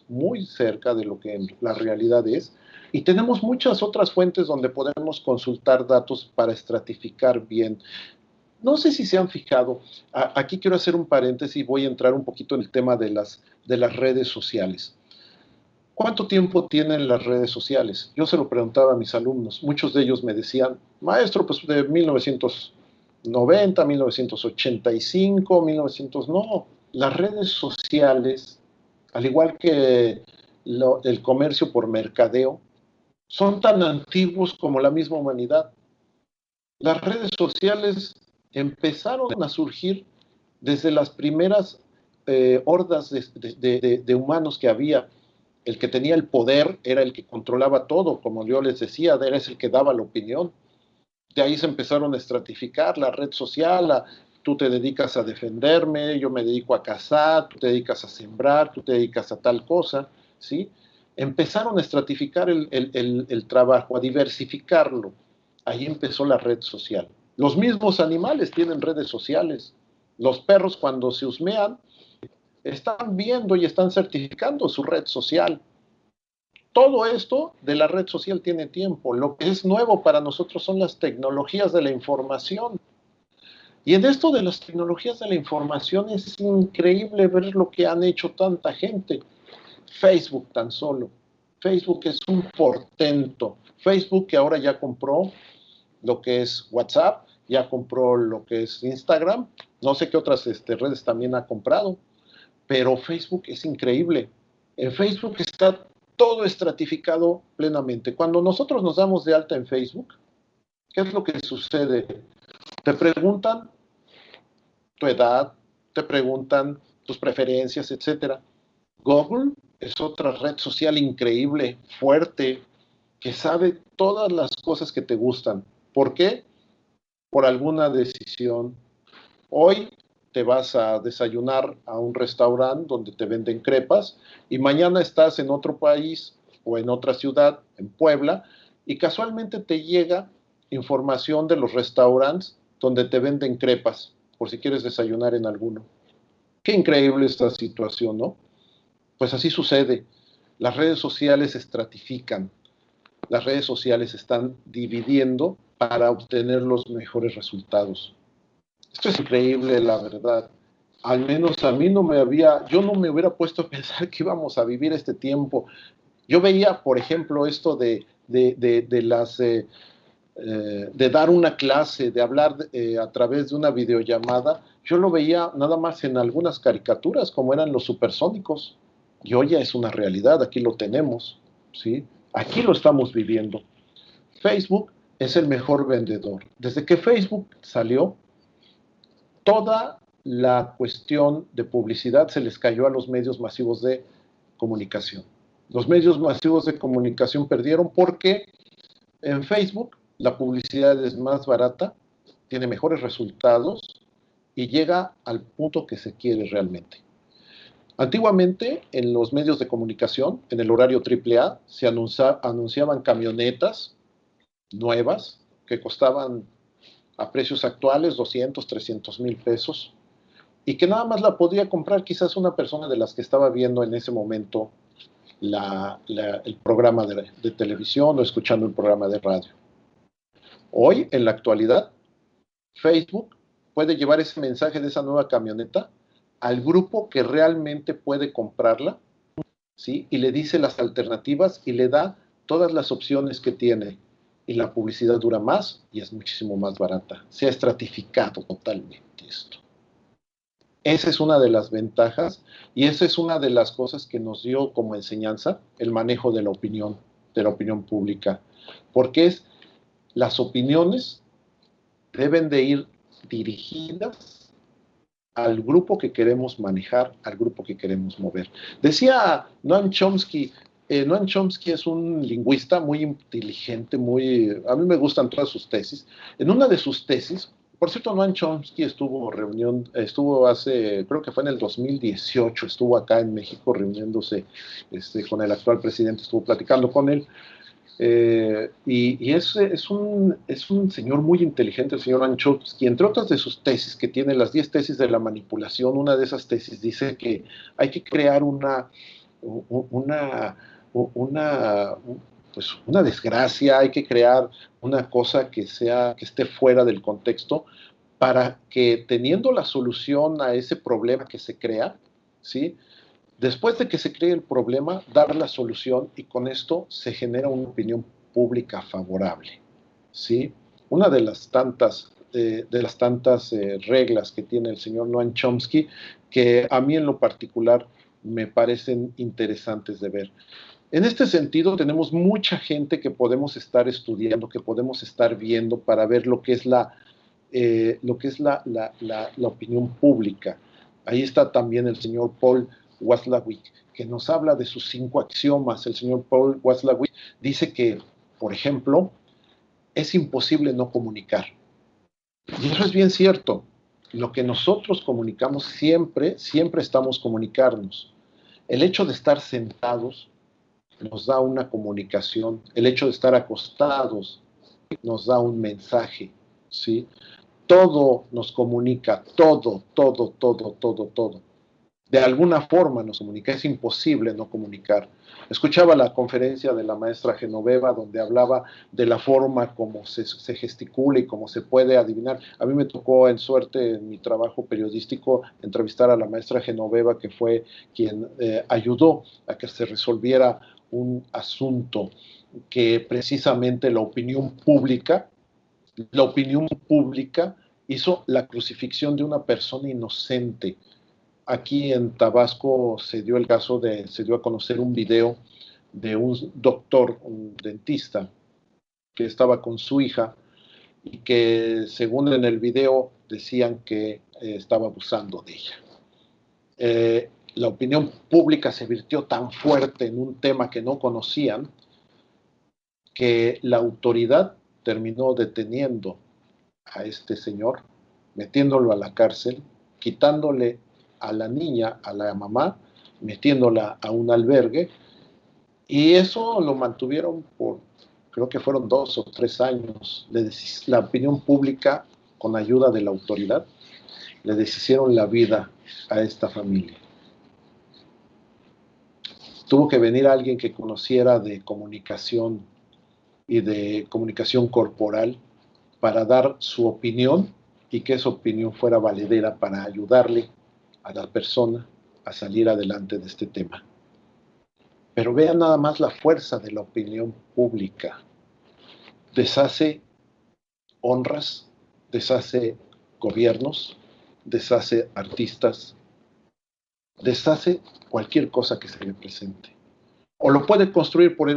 muy cerca de lo que la realidad es, y tenemos muchas otras fuentes donde podemos consultar datos para estratificar bien. No sé si se han fijado, aquí quiero hacer un paréntesis y voy a entrar un poquito en el tema de las redes sociales. ¿Cuánto tiempo tienen las redes sociales? Yo se lo preguntaba a mis alumnos. Muchos de ellos me decían, maestro, pues de 1990, 1985, 1900... No, las redes sociales, al igual que el comercio por mercadeo, son tan antiguos como la misma humanidad. Las redes sociales empezaron a surgir desde las primeras hordas de humanos que había. El que tenía el poder era el que controlaba todo, como yo les decía, era el que daba la opinión. De ahí se empezaron a estratificar la red social, tú te dedicas a defenderme, yo me dedico a cazar, tú te dedicas a sembrar, tú te dedicas a tal cosa, ¿sí? Empezaron a estratificar el trabajo, a diversificarlo. Ahí empezó la red social. Los mismos animales tienen redes sociales. Los perros, cuando se husmean, están viendo y están certificando su red social. Todo esto de la red social tiene tiempo. Lo que es nuevo para nosotros son las tecnologías de la información. Y en esto de las tecnologías de la información es increíble ver lo que han hecho tanta gente. Facebook tan solo. Facebook es un portento. Facebook, que ahora ya compró lo que es WhatsApp, ya compró lo que es Instagram, no sé qué otras redes también ha comprado, pero Facebook es increíble. En Facebook está todo estratificado plenamente. Cuando nosotros nos damos de alta en Facebook, ¿qué es lo que sucede? Te preguntan tu edad, te preguntan tus preferencias, etcétera. Google es otra red social increíble, fuerte, que sabe todas las cosas que te gustan. ¿Por qué? Por alguna decisión. Hoy te vas a desayunar a un restaurante donde te venden crepas y mañana estás en otro país o en otra ciudad, en Puebla, y casualmente te llega información de los restaurantes donde te venden crepas, por si quieres desayunar en alguno. Qué increíble esta situación, ¿no? Pues así sucede. Las redes sociales se estratifican, las redes sociales están dividiendo para obtener los mejores resultados. Esto es increíble, la verdad. Al menos a mí yo no me hubiera puesto a pensar que íbamos a vivir este tiempo. Yo veía, por ejemplo, esto de dar una clase, de hablar a través de una videollamada, yo lo veía nada más en algunas caricaturas, como eran los supersónicos. Y hoy ya es una realidad, aquí lo tenemos, ¿sí? Aquí lo estamos viviendo. Facebook es el mejor vendedor. Desde que Facebook salió, toda la cuestión de publicidad se les cayó a los medios masivos de comunicación. Los medios masivos de comunicación perdieron porque en Facebook la publicidad es más barata, tiene mejores resultados y llega al punto que se quiere realmente. Antiguamente, en los medios de comunicación, en el horario AAA, se anunciaban camionetas nuevas que costaban a precios actuales 200, 300 mil pesos y que nada más la podía comprar quizás una persona de las que estaba viendo en ese momento el programa de televisión o escuchando el programa de radio. Hoy, en la actualidad, Facebook puede llevar ese mensaje de esa nueva camioneta al grupo que realmente puede comprarla, ¿sí? Y le dice las alternativas y le da todas las opciones que tiene. Y la publicidad dura más y es muchísimo más barata. Se ha estratificado totalmente esto. Esa es una de las ventajas y esa es una de las cosas que nos dio como enseñanza el manejo de la opinión pública. Porque las opiniones deben de ir dirigidas al grupo que queremos manejar, al grupo que queremos mover. Decía Noam Chomsky es un lingüista muy inteligente, a mí me gustan todas sus tesis. En una de sus tesis, por cierto, Noam Chomsky estuvo hace, creo que fue en el 2018, estuvo acá en México reuniéndose con el actual presidente, estuvo platicando con él. Y es un señor muy inteligente, el señor Noam Chomsky. Entre otras de sus tesis, que tiene las 10 tesis de la manipulación, una de esas tesis dice que hay que crear una desgracia, hay que crear una cosa que esté fuera del contexto para que, teniendo la solución a ese problema que se crea, ¿sí? Después de que se cree el problema, dar la solución y con esto se genera una opinión pública favorable, ¿sí? Una de las tantas reglas que tiene el señor Noam Chomsky, que a mí en lo particular me parecen interesantes de ver. En este sentido, tenemos mucha gente que podemos estar estudiando, que podemos estar viendo para ver lo que es la opinión pública. Ahí está también el señor Paul Watzlawick, que nos habla de sus 5 axiomas. El señor Paul Watzlawick dice que, por ejemplo, es imposible no comunicar. Y eso es bien cierto. Lo que nosotros comunicamos siempre estamos comunicarnos. El hecho de estar sentados nos da una comunicación. El hecho de estar acostados nos da un mensaje, ¿sí? Todo nos comunica, todo. De alguna forma nos comunica, es imposible no comunicar. Escuchaba la conferencia de la maestra Genoveva donde hablaba de la forma como se gesticula y cómo se puede adivinar. A mí me tocó en suerte en mi trabajo periodístico entrevistar a la maestra Genoveva, que fue quien ayudó a que se resolviera un asunto que precisamente la opinión pública hizo la crucifixión de una persona inocente. Aquí en Tabasco se dio a conocer un video de un doctor, un dentista, que estaba con su hija y que, según en el video, decían que estaba abusando de ella. La opinión pública se virtió tan fuerte en un tema que no conocían que la autoridad terminó deteniendo a este señor, metiéndolo a la cárcel quitándole a la niña, a la mamá, metiéndola a un albergue, y eso lo mantuvieron por, creo que fueron 2 o 3 años. La opinión pública, con ayuda de la autoridad, le deshicieron la vida a esta familia. Tuvo que venir alguien que conociera de comunicación y de comunicación corporal para dar su opinión y que esa opinión fuera valedera para ayudarle a la persona a salir adelante de este tema. Pero vean nada más la fuerza de la opinión pública. Deshace honras, deshace gobiernos, deshace artistas, deshace cualquier cosa que se le presente. O lo puede construir por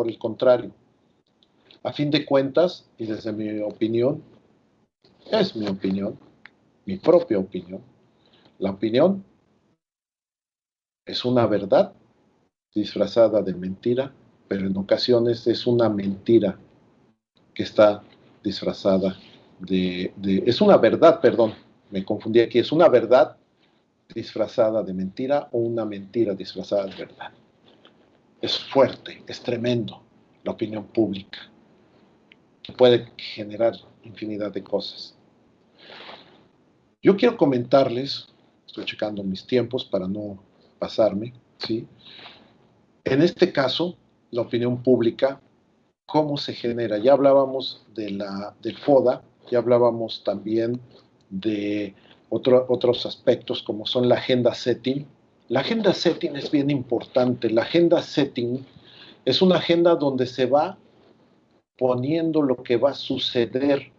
el contrario. A fin de cuentas, y desde mi opinión, es mi opinión, mi propia opinión, la opinión es una verdad disfrazada de mentira, pero en ocasiones es una mentira que está disfrazada es una verdad, perdón, me confundí aquí, es una verdad disfrazada de mentira o una mentira disfrazada de verdad. Es fuerte, es tremendo la opinión pública, que puede generar infinidad de cosas. Yo quiero comentarles, estoy checando mis tiempos para no pasarme, ¿sí? En este caso, la opinión pública, ¿cómo se genera? Ya hablábamos del FODA, ya hablábamos también de otros aspectos como son la agenda setting. La agenda setting es bien importante. La agenda setting es una agenda donde se va poniendo lo que va a suceder,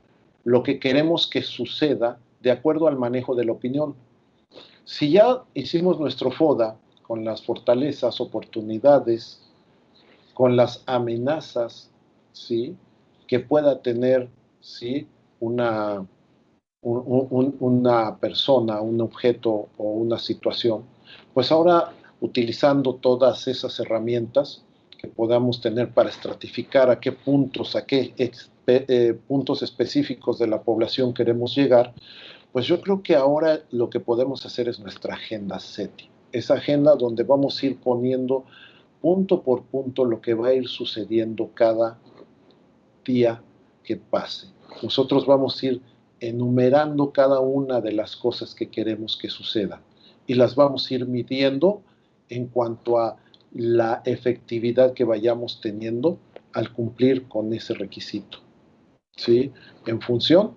lo que queremos que suceda de acuerdo al manejo de la opinión. Si ya hicimos nuestro FODA con las fortalezas, oportunidades, con las amenazas, ¿sí?, que pueda tener, ¿sí?, una persona, un objeto o una situación, pues ahora utilizando todas esas herramientas que podamos tener para estratificar a qué puntos, puntos específicos de la población queremos llegar, pues yo creo que ahora lo que podemos hacer es nuestra agenda SETI, esa agenda donde vamos a ir poniendo punto por punto lo que va a ir sucediendo cada día que pase. Nosotros vamos a ir enumerando cada una de las cosas que queremos que sucedan y las vamos a ir midiendo en cuanto a la efectividad que vayamos teniendo al cumplir con ese requisito, ¿sí?, en función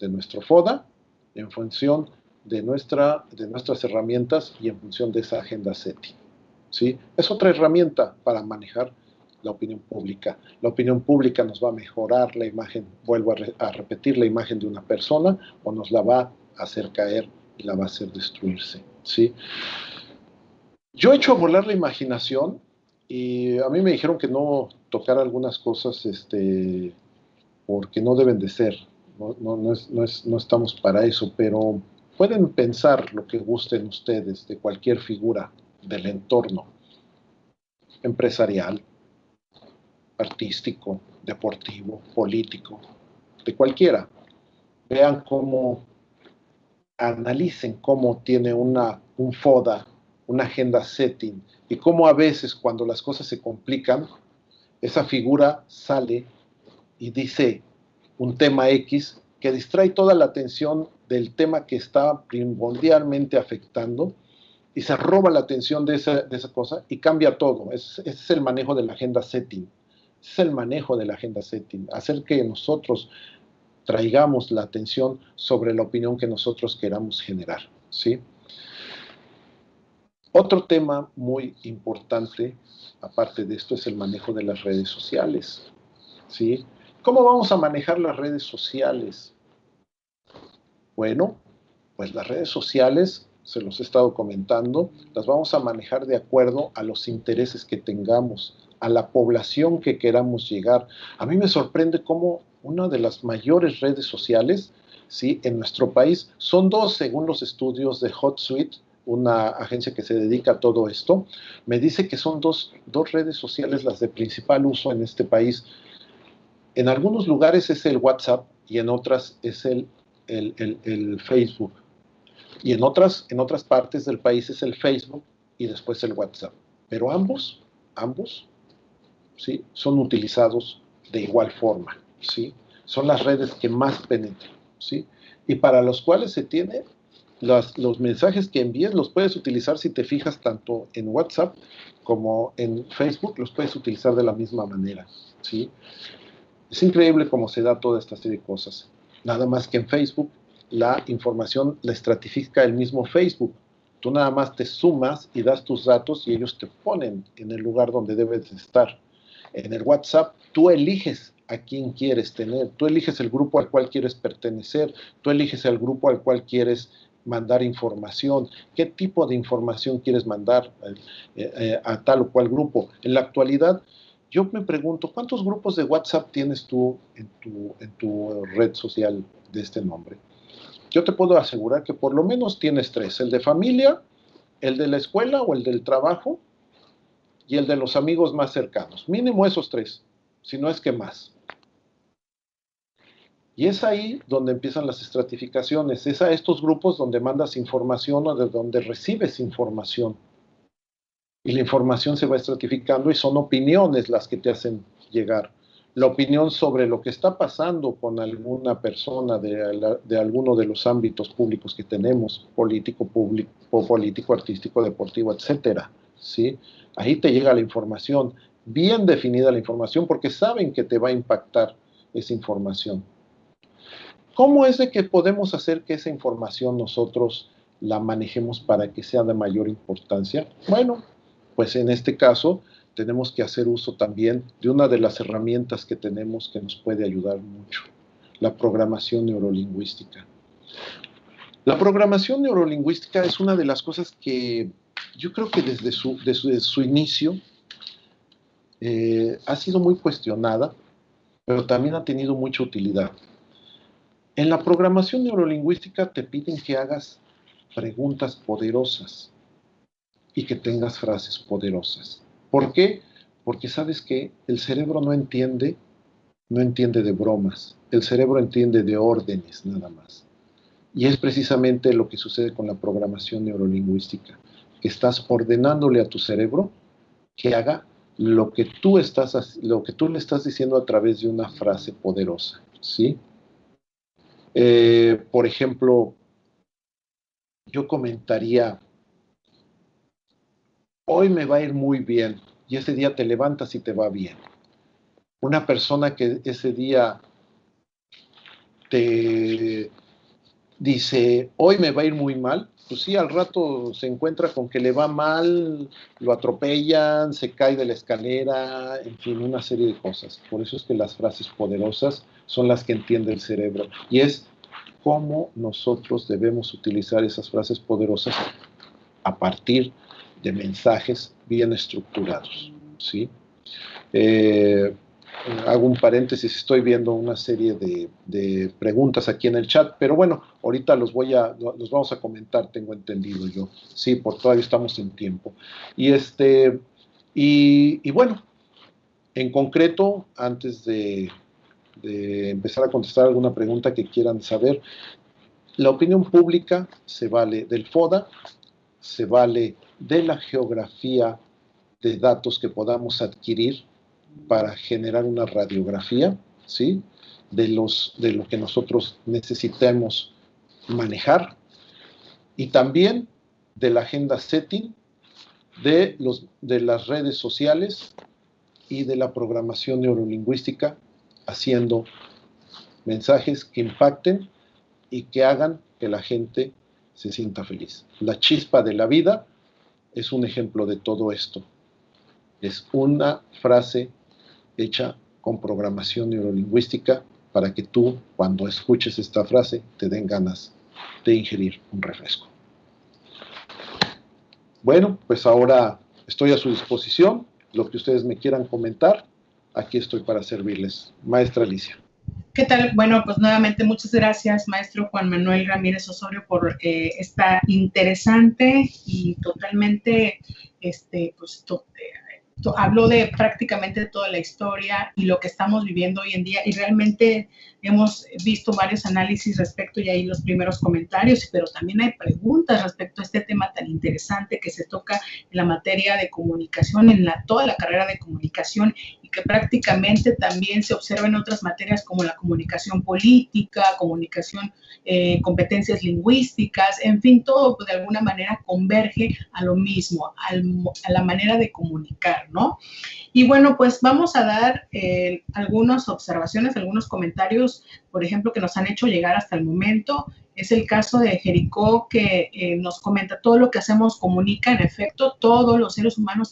de nuestro FODA, en función de nuestras herramientas y en función de esa agenda SETI, ¿sí? Es otra herramienta para manejar la opinión pública. La opinión pública nos va a mejorar la imagen, vuelvo a repetir, la imagen de una persona, o nos la va a hacer caer y la va a hacer destruirse, ¿sí? Yo he hecho volar la imaginación y a mí me dijeron que no tocara algunas cosas porque no deben de ser. No estamos para eso, pero pueden pensar lo que gusten ustedes de cualquier figura del entorno empresarial, artístico, deportivo, político, de cualquiera. Vean cómo, analicen cómo tiene un FODA, una agenda setting, y cómo a veces cuando las cosas se complican, esa figura sale y dice un tema X que distrae toda la atención del tema que está primordialmente afectando y se roba la atención de esa cosa y cambia todo. Ese es el manejo de la agenda setting. Es el manejo de la agenda setting, hacer que nosotros traigamos la atención sobre la opinión que nosotros queramos generar, ¿sí? Otro tema muy importante, aparte de esto, es el manejo de las redes sociales, ¿sí? ¿Cómo vamos a manejar las redes sociales? Bueno, pues las redes sociales, se los he estado comentando, las vamos a manejar de acuerdo a los intereses que tengamos, a la población que queramos llegar. A mí me sorprende cómo una de las mayores redes sociales, ¿sí?, en nuestro país, son 2, según los estudios de HotSuite, una agencia que se dedica a todo esto, me dice que son dos redes sociales las de principal uso en este país. En algunos lugares es el WhatsApp y en otras es el Facebook. Y en otras partes del país es el Facebook y después el WhatsApp. Pero ambos, ¿sí? Son utilizados de igual forma, ¿sí? Son las redes que más penetran, ¿sí? Y para los cuales se tiene los mensajes que envíes los puedes utilizar, si te fijas, tanto en WhatsApp como en Facebook, los puedes utilizar de la misma manera, ¿sí? Es increíble cómo se da toda esta serie de cosas. Nada más que en Facebook la información la estratifica el mismo Facebook. Tú nada más te sumas y das tus datos y ellos te ponen en el lugar donde debes de estar. En el WhatsApp tú eliges a quién quieres tener, tú eliges el grupo al cual quieres pertenecer, tú eliges el grupo al cual quieres mandar información, qué tipo de información quieres mandar a tal o cual grupo. En la actualidad, yo me pregunto, ¿cuántos grupos de WhatsApp tienes tú en tu red social de este nombre? Yo te puedo asegurar que por lo menos tienes 3, el de familia, el de la escuela o el del trabajo y el de los amigos más cercanos. Mínimo esos 3, si no es que más. Y es ahí donde empiezan las estratificaciones, es a estos grupos donde mandas información o de donde recibes información. Y la información se va estratificando y son opiniones las que te hacen llegar. La opinión sobre lo que está pasando con alguna persona de alguno de los ámbitos públicos que tenemos, político, artístico, deportivo, etcétera, ¿sí? Ahí te llega la información, bien definida la información, porque saben que te va a impactar esa información. ¿Cómo es de que podemos hacer que esa información nosotros la manejemos para que sea de mayor importancia? Bueno, pues en este caso tenemos que hacer uso también de una de las herramientas que tenemos que nos puede ayudar mucho, la programación neurolingüística. La programación neurolingüística es una de las cosas que yo creo que desde su inicio ha sido muy cuestionada, pero también ha tenido mucha utilidad. En la programación neurolingüística te piden que hagas preguntas poderosas y que tengas frases poderosas. ¿Por qué? Porque sabes que el cerebro no entiende de bromas, el cerebro entiende de órdenes nada más. Y es precisamente lo que sucede con la programación neurolingüística, que estás ordenándole a tu cerebro que haga lo que tú le estás diciendo a través de una frase poderosa, ¿sí? Por ejemplo, yo comentaría, hoy me va a ir muy bien, y ese día te levantas y te va bien. Una persona que ese día te dice, hoy me va a ir muy mal, pues sí, al rato se encuentra con que le va mal, lo atropellan, se cae de la escalera, en fin, una serie de cosas. Por eso es que las frases poderosas son las que entiende el cerebro. Y es cómo nosotros debemos utilizar esas frases poderosas a partir de mensajes bien estructurados, ¿sí? Hago un paréntesis, estoy viendo una serie de preguntas aquí en el chat, pero bueno, ahorita los vamos a comentar, tengo entendido yo. Sí, todavía estamos en tiempo. Y bueno, en concreto, antes de empezar a contestar alguna pregunta que quieran saber, la opinión pública se vale del FODA, se vale de la geografía de datos que podamos adquirir para generar una radiografía, ¿sí? de lo que nosotros necesitemos manejar, y también de la agenda setting, de las redes sociales y de la programación neurolingüística, haciendo mensajes que impacten y que hagan que la gente se sienta feliz. La chispa de la vida es un ejemplo de todo esto. Es una frase hecha con programación neurolingüística para que tú, cuando escuches esta frase, te den ganas de ingerir un refresco. Bueno, pues ahora estoy a su disposición. Lo que ustedes me quieran comentar, aquí estoy para servirles. Maestra Alicia. ¿Qué tal? Bueno, pues nuevamente muchas gracias, maestro Juan Manuel Ramírez Osorio, por esta interesante y totalmente habló de prácticamente toda la historia y lo que estamos viviendo hoy en día, y realmente hemos visto varios análisis respecto, y ahí los primeros comentarios, pero también hay preguntas respecto a este tema tan interesante que se toca en la materia de comunicación, en toda la carrera de comunicación, y que prácticamente también se observa en otras materias como la comunicación política, comunicación, competencias lingüísticas, en fin, todo de alguna manera converge a lo mismo, a la manera de comunicar, ¿no? Y bueno, pues vamos a dar algunas observaciones, algunos comentarios, por ejemplo, que nos han hecho llegar hasta el momento. Es el caso de Jericó, que nos comenta: todo lo que hacemos comunica. En efecto, todos los seres humanos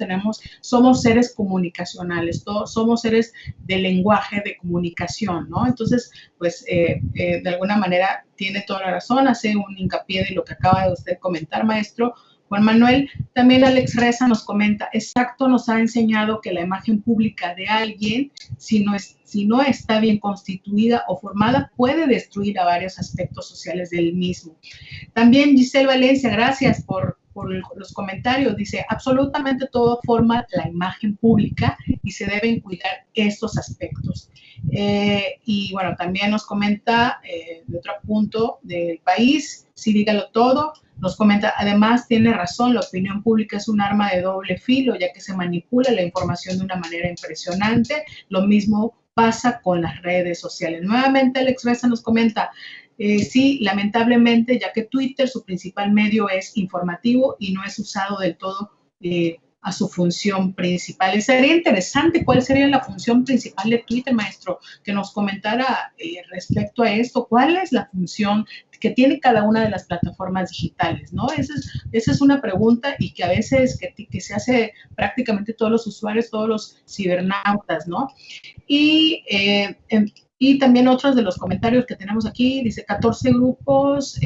somos seres comunicacionales, todos somos seres de lenguaje, de comunicación, ¿no? Entonces, pues, de alguna manera tiene toda la razón, hace un hincapié de lo que acaba de usted comentar, maestro Juan Manuel. También Alex Reza nos comenta: exacto, nos ha enseñado que la imagen pública de alguien, si no está bien constituida o formada, puede destruir a varios aspectos sociales del mismo. También Giselle Valencia, gracias por los comentarios, dice: absolutamente todo forma la imagen pública y se deben cuidar estos aspectos. Y bueno, también nos comenta de otro punto del país, sí, dígalo todo. Nos comenta: además tiene razón, la opinión pública es un arma de doble filo, ya que se manipula la información de una manera impresionante. Lo mismo pasa con las redes sociales. Nuevamente Alex Reza nos comenta: sí, lamentablemente, ya que Twitter, su principal medio, es informativo y no es usado del todo a su función principal. Sería interesante cuál sería la función principal de Twitter, maestro, que nos comentara respecto a esto. ¿Cuál es la función que tiene cada una de las plataformas digitales, ¿no? Esa es una pregunta, y que a veces que se hace prácticamente todos los usuarios, todos los cibernautas, ¿no? Y también otros de los comentarios que tenemos aquí, dice 14 grupos,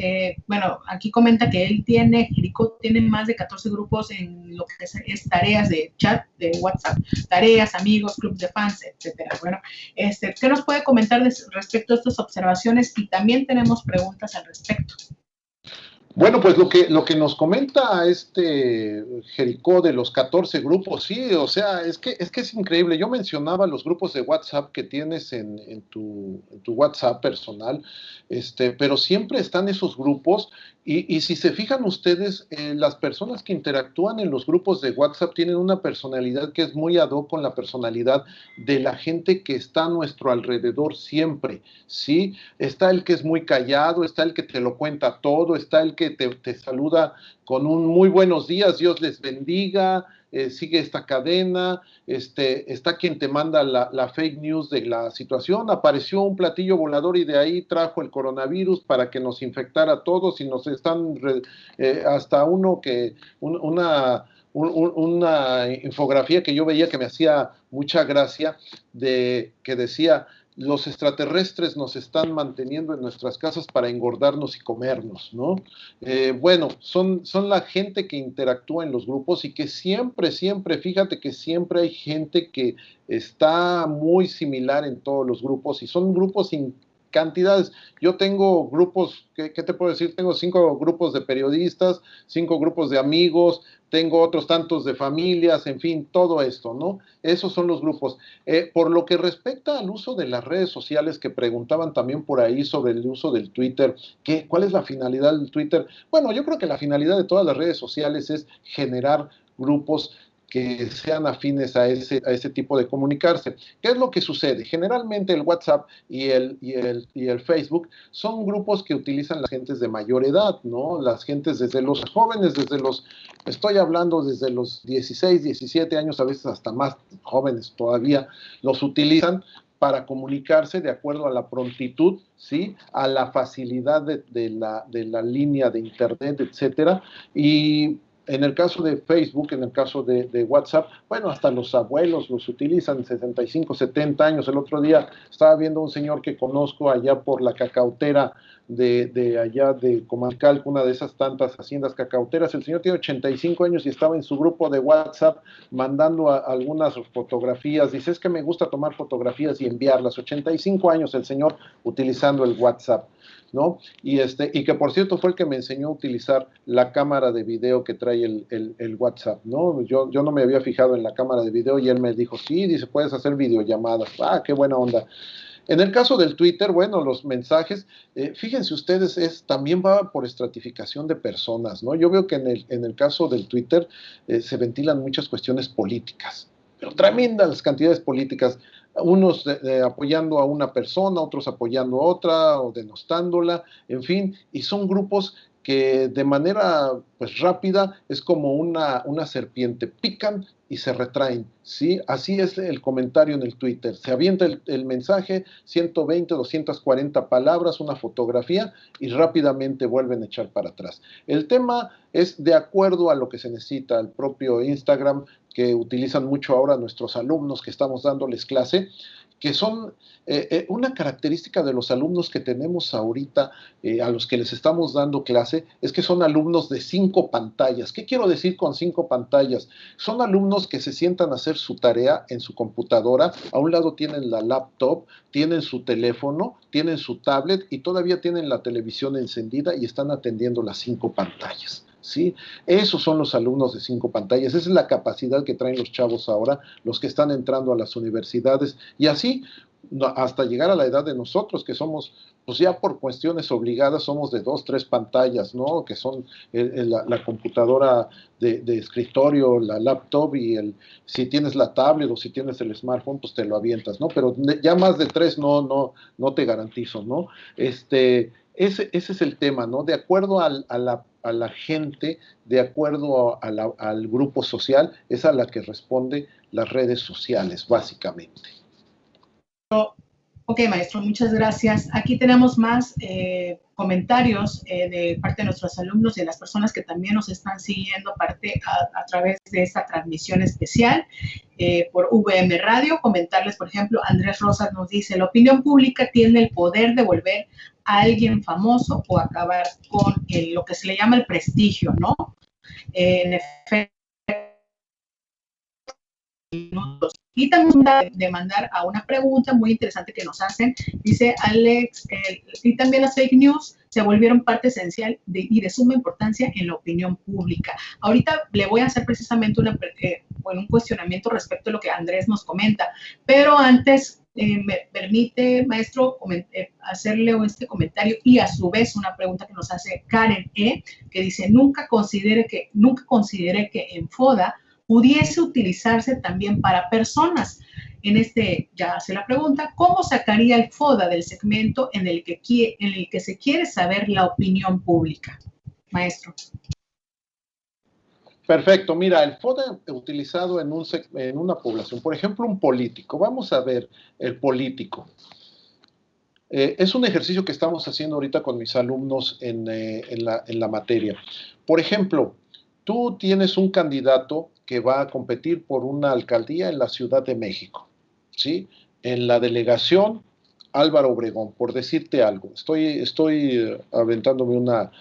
bueno, aquí comenta que Jericó tiene más de 14 grupos en lo que es tareas de chat, de WhatsApp, tareas, amigos, club de fans, etcétera. Bueno, ¿qué nos puede comentar respecto a estas observaciones? Y también tenemos preguntas al respecto. Bueno, pues lo que nos comenta Jericó de los 14 grupos, sí, o sea, es que es increíble. Yo mencionaba los grupos de WhatsApp que tienes en tu WhatsApp personal, pero siempre están esos grupos, y si se fijan ustedes, las personas que interactúan en los grupos de WhatsApp tienen una personalidad que es muy ad hoc con la personalidad de la gente que está a nuestro alrededor siempre, ¿sí? Está el que es muy callado, está el que te lo cuenta todo, está el que te saluda con un muy buenos días, Dios les bendiga, sigue esta cadena, está quien te manda la fake news de la situación: apareció un platillo volador y de ahí trajo el coronavirus para que nos infectara a todos, y nos están, hasta una infografía que yo veía que me hacía mucha gracia, que decía: los extraterrestres nos están manteniendo en nuestras casas para engordarnos y comernos, ¿no? Bueno, son la gente que interactúa en los grupos, y que siempre, fíjate que siempre hay gente que está muy similar en todos los grupos, y son grupos sin cantidades. Yo tengo grupos, ¿qué te puedo decir? Tengo 5 grupos de periodistas, 5 grupos de amigos, tengo otros tantos de familias, en fin, todo esto, ¿no? Esos son los grupos. Por lo que respecta al uso de las redes sociales, que preguntaban también por ahí sobre el uso del Twitter, ¿cuál es la finalidad del Twitter? Bueno, yo creo que la finalidad de todas las redes sociales es generar grupos que sean afines a ese tipo de comunicarse. ¿Qué es lo que sucede? Generalmente el WhatsApp y el Facebook son grupos que utilizan las gentes de mayor edad, ¿no? Las gentes desde los jóvenes, estoy hablando desde los 16, 17 años, a veces hasta más jóvenes todavía, los utilizan para comunicarse de acuerdo a la prontitud, ¿sí? A la facilidad de la línea de internet, etcétera. Y en el caso de Facebook, en el caso de WhatsApp, bueno, hasta los abuelos los utilizan, 65, 70 años. El otro día estaba viendo un señor que conozco allá por la cacautera de allá de Comalcalco, una de esas tantas haciendas cacauteras. El señor tiene 85 años y estaba en su grupo de WhatsApp mandando algunas fotografías. Dice: es que me gusta tomar fotografías y enviarlas. 85 años el señor utilizando el WhatsApp, ¿no? Y que por cierto fue el que me enseñó a utilizar la cámara de video que trae ahí el WhatsApp, ¿no? Yo no me había fijado en la cámara de video y él me dijo, sí, dice, puedes hacer videollamadas. Ah, qué buena onda. En el caso del Twitter, bueno, los mensajes, fíjense ustedes, también va por estratificación de personas, ¿no? Yo veo que en el caso del Twitter se ventilan muchas cuestiones políticas, pero tremendas cantidades políticas, unos apoyando a una persona, otros apoyando a otra o denostándola, en fin, y son grupos que de manera pues rápida es como una serpiente, pican y se retraen, ¿sí? Así es el comentario en el Twitter, se avienta el mensaje, 120, 240 palabras, una fotografía y rápidamente vuelven a echar para atrás. El tema es de acuerdo a lo que se necesita, el propio Instagram que utilizan mucho ahora nuestros alumnos que estamos dándoles clase, que son una característica de los alumnos que tenemos ahorita, a los que les estamos dando clase, es que son alumnos de 5 pantallas. ¿Qué quiero decir con 5 pantallas? Son alumnos que se sientan a hacer su tarea en su computadora, a un lado tienen la laptop, tienen su teléfono, tienen su tablet y todavía tienen la televisión encendida y están atendiendo las 5 pantallas. ¿Sí? Esos son los alumnos de 5 pantallas, esa es la capacidad que traen los chavos ahora, los que están entrando a las universidades, y así hasta llegar a la edad de nosotros, que somos, pues ya por cuestiones obligadas, somos de 2, 3 pantallas, ¿no? Que son la computadora de escritorio, la laptop y si tienes la tablet o si tienes el smartphone, pues te lo avientas, ¿no? Pero ya más de 3 no te garantizo, ¿no? Ese es el tema, ¿no? De acuerdo a la gente, de acuerdo al grupo social, es a la que responde las redes sociales, básicamente. Ok, maestro, muchas gracias. Aquí tenemos más comentarios de parte de nuestros alumnos y de las personas que también nos están siguiendo a través de esta transmisión especial por VM Radio. Comentarles, por ejemplo, Andrés Rosas nos dice, la opinión pública tiene el poder de volver a alguien famoso o acabar con lo que se le llama el prestigio, ¿no? En efecto, y también de mandar a una pregunta muy interesante que nos hacen, dice Alex, y también las fake news se volvieron parte esencial y de suma importancia en la opinión pública. Ahorita le voy a hacer precisamente un cuestionamiento respecto a lo que Andrés nos comenta, pero antes me permite, maestro, hacerle este comentario y a su vez una pregunta que nos hace Karen E., que dice, nunca consideré que en FODA pudiese utilizarse también para personas. Ya hace la pregunta, ¿cómo sacaría el FODA del segmento en el que se quiere saber la opinión pública? Maestro. Perfecto, mira, el FODA utilizado en una población, por ejemplo, un político. Vamos a ver el político. Es un ejercicio que estamos haciendo ahorita con mis alumnos en la materia. Por ejemplo, tú tienes un candidato que va a competir por una alcaldía en la Ciudad de México, ¿sí? En la delegación Álvaro Obregón, por decirte algo. Estoy aventándome una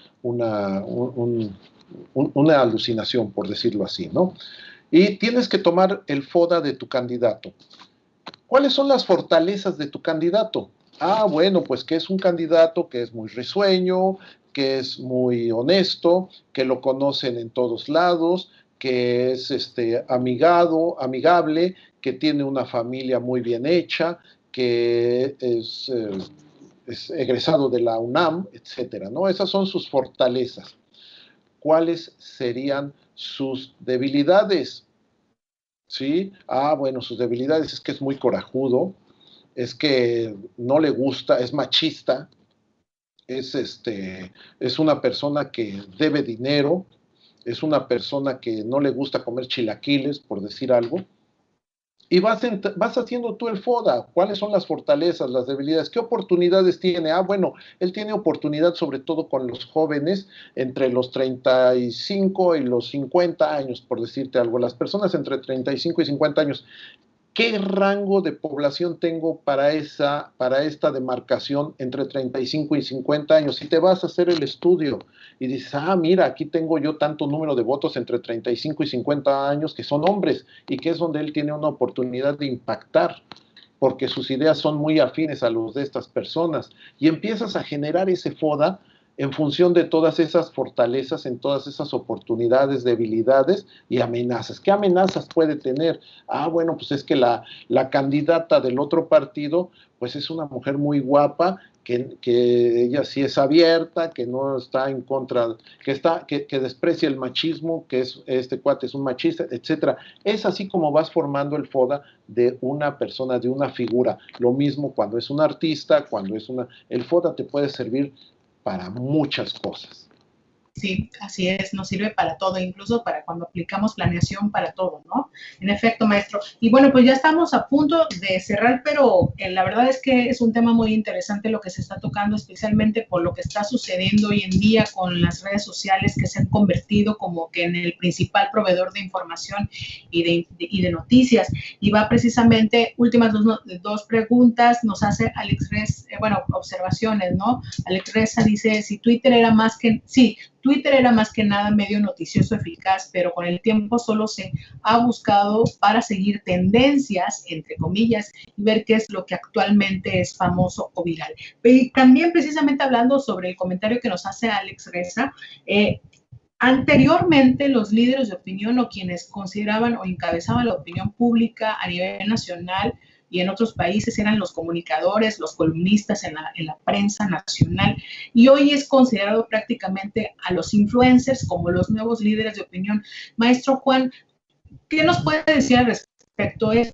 alucinación, por decirlo así, ¿no? Y tienes que tomar el FODA de tu candidato. ¿Cuáles son las fortalezas de tu candidato? Ah, bueno, pues que es un candidato que es muy risueño, que es muy honesto, que lo conocen en todos lados, que es amigable, que tiene una familia muy bien hecha, que es egresado de la UNAM, etcétera, ¿no? Esas son sus fortalezas. ¿Cuáles serían sus debilidades? ¿Sí? Ah, bueno, sus debilidades es que es muy corajudo, es que no le gusta, es machista, es una persona que debe dinero, es una persona que no le gusta comer chilaquiles, por decir algo, y vas haciendo tú el FODA. ¿Cuáles son las fortalezas, las debilidades? ¿Qué oportunidades tiene? Ah, bueno, él tiene oportunidad sobre todo con los jóvenes entre los 35 y los 50 años, por decirte algo. Las personas entre 35 y 50 años. ¿Qué rango de población tengo para esta demarcación entre 35 y 50 años? Si te vas a hacer el estudio y dices, ah, mira, aquí tengo yo tanto número de votos entre 35 y 50 años que son hombres y que es donde él tiene una oportunidad de impactar, porque sus ideas son muy afines a los de estas personas. Y empiezas a generar ese FODA en función de todas esas fortalezas, en todas esas oportunidades, debilidades y amenazas. ¿Qué amenazas puede tener? Ah, bueno, pues es que la candidata del otro partido, pues es una mujer muy guapa, que ella sí es abierta, que no está en contra, que desprecia el machismo, que este cuate es un machista, etcétera. Es así como vas formando el FODA de una persona, de una figura. Lo mismo cuando es un artista, el FODA te puede servir para muchas cosas. Sí, así es, nos sirve para todo, incluso para cuando aplicamos planeación para todo, ¿no? En efecto, maestro. Y bueno, pues ya estamos a punto de cerrar, pero la verdad es que es un tema muy interesante lo que se está tocando, especialmente por lo que está sucediendo hoy en día con las redes sociales que se han convertido como que en el principal proveedor de información y de noticias. Y va precisamente, últimas dos preguntas, nos hace Alex Reza, observaciones, ¿no? Alex Reza dice, si Twitter era más que nada medio noticioso eficaz, pero con el tiempo solo se ha buscado para seguir tendencias, entre comillas, y ver qué es lo que actualmente es famoso o viral. Y también precisamente hablando sobre el comentario que nos hace Alex Reza, anteriormente los líderes de opinión o quienes consideraban o encabezaban la opinión pública a nivel nacional y en otros países eran los comunicadores, los columnistas en la prensa nacional, y hoy es considerado prácticamente a los influencers como los nuevos líderes de opinión. Maestro Juan, ¿qué nos puede decir al respecto? ¿Eso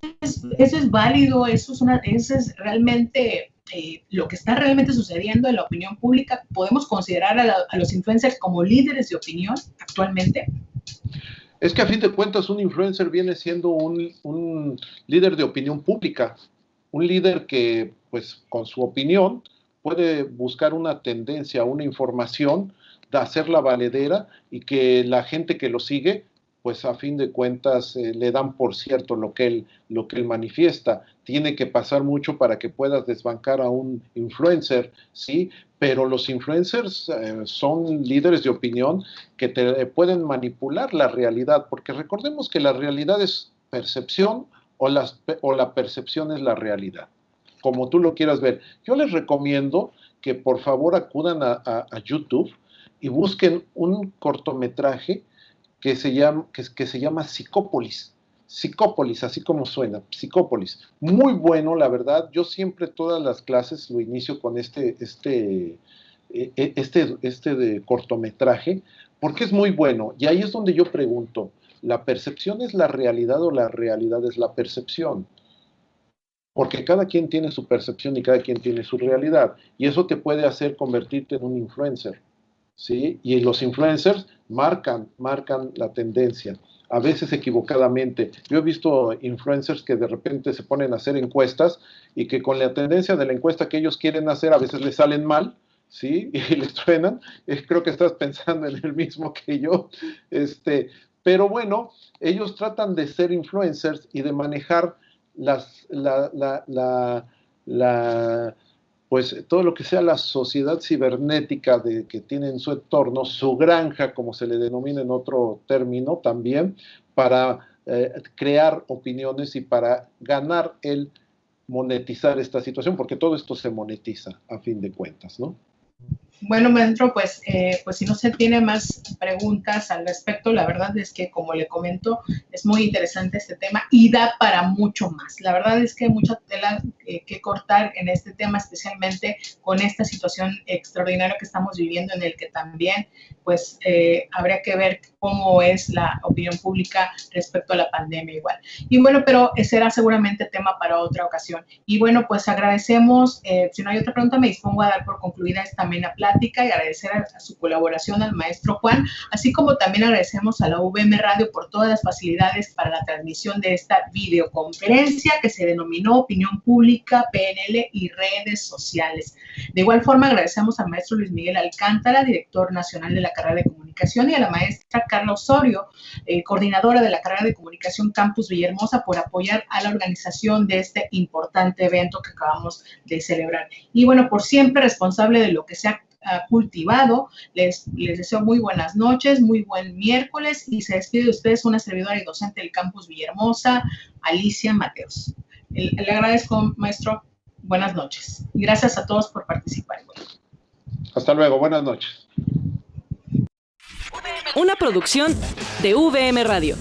es válido? ¿Eso es realmente lo que está realmente sucediendo en la opinión pública? ¿Podemos considerar a los influencers como líderes de opinión actualmente? Es que a fin de cuentas un influencer viene siendo un líder de opinión pública, un líder que pues con su opinión puede buscar una tendencia, una información, de hacerla valedera y que la gente que lo sigue pues a fin de cuentas le dan por cierto lo que él manifiesta. Tiene que pasar mucho para que puedas desbancar a un influencer, ¿sí? Pero los influencers son líderes de opinión que te pueden manipular la realidad, porque recordemos que la realidad es percepción o la percepción es la realidad, como tú lo quieras ver. Yo les recomiendo que por favor acudan a YouTube y busquen un cortometraje que se llama Psicópolis. Psicópolis, así como suena, Psicópolis. Muy bueno, la verdad. Yo siempre todas las clases lo inicio con este de cortometraje, porque es muy bueno. Y ahí es donde yo pregunto, ¿la percepción es la realidad o la realidad es la percepción? Porque cada quien tiene su percepción y cada quien tiene su realidad. Y eso te puede hacer convertirte en un influencer, ¿sí? Y los influencers marcan la tendencia, a veces equivocadamente. Yo he visto influencers que de repente se ponen a hacer encuestas y que con la tendencia de la encuesta que ellos quieren hacer, a veces les salen mal, ¿sí? Y les truenan. Creo que estás pensando en el mismo que yo. Pero bueno, ellos tratan de ser influencers y de manejar pues todo lo que sea la sociedad cibernética que tiene en su entorno, su granja, como se le denomina en otro término también, para crear opiniones y para ganar el monetizar esta situación, porque todo esto se monetiza a fin de cuentas, ¿no? Bueno, maestro, pues si no se tiene más preguntas al respecto, la verdad es que, como le comento, es muy interesante este tema y da para mucho más. La verdad es que hay mucha tela que cortar en este tema, especialmente con esta situación extraordinaria que estamos viviendo, en el que también, pues, habría que ver cómo es la opinión pública respecto a la pandemia igual. Y bueno, pero será seguramente tema para otra ocasión. Y bueno, pues agradecemos, si no hay otra pregunta, me dispongo a dar por concluida esta amena plática y agradecer a su colaboración al maestro Juan, así como también agradecemos a la UVM Radio por todas las facilidades para la transmisión de esta videoconferencia que se denominó Opinión Pública, PNL y Redes Sociales. De igual forma, agradecemos al maestro Luis Miguel Alcántara, director nacional de la carrera de Comunicación, y a la maestra Carla Osorio, coordinadora de la carrera de Comunicación Campus Villahermosa, por apoyar a la organización de este importante evento que acabamos de celebrar. Y bueno, por siempre responsable de lo que se ha cultivado, les deseo muy buenas noches, muy buen miércoles, y se despide de ustedes una servidora y docente del Campus Villahermosa, Alicia Mateos. Le agradezco, maestro, buenas noches, y gracias a todos por participar. Hasta luego, buenas noches. Una producción de VM Radio.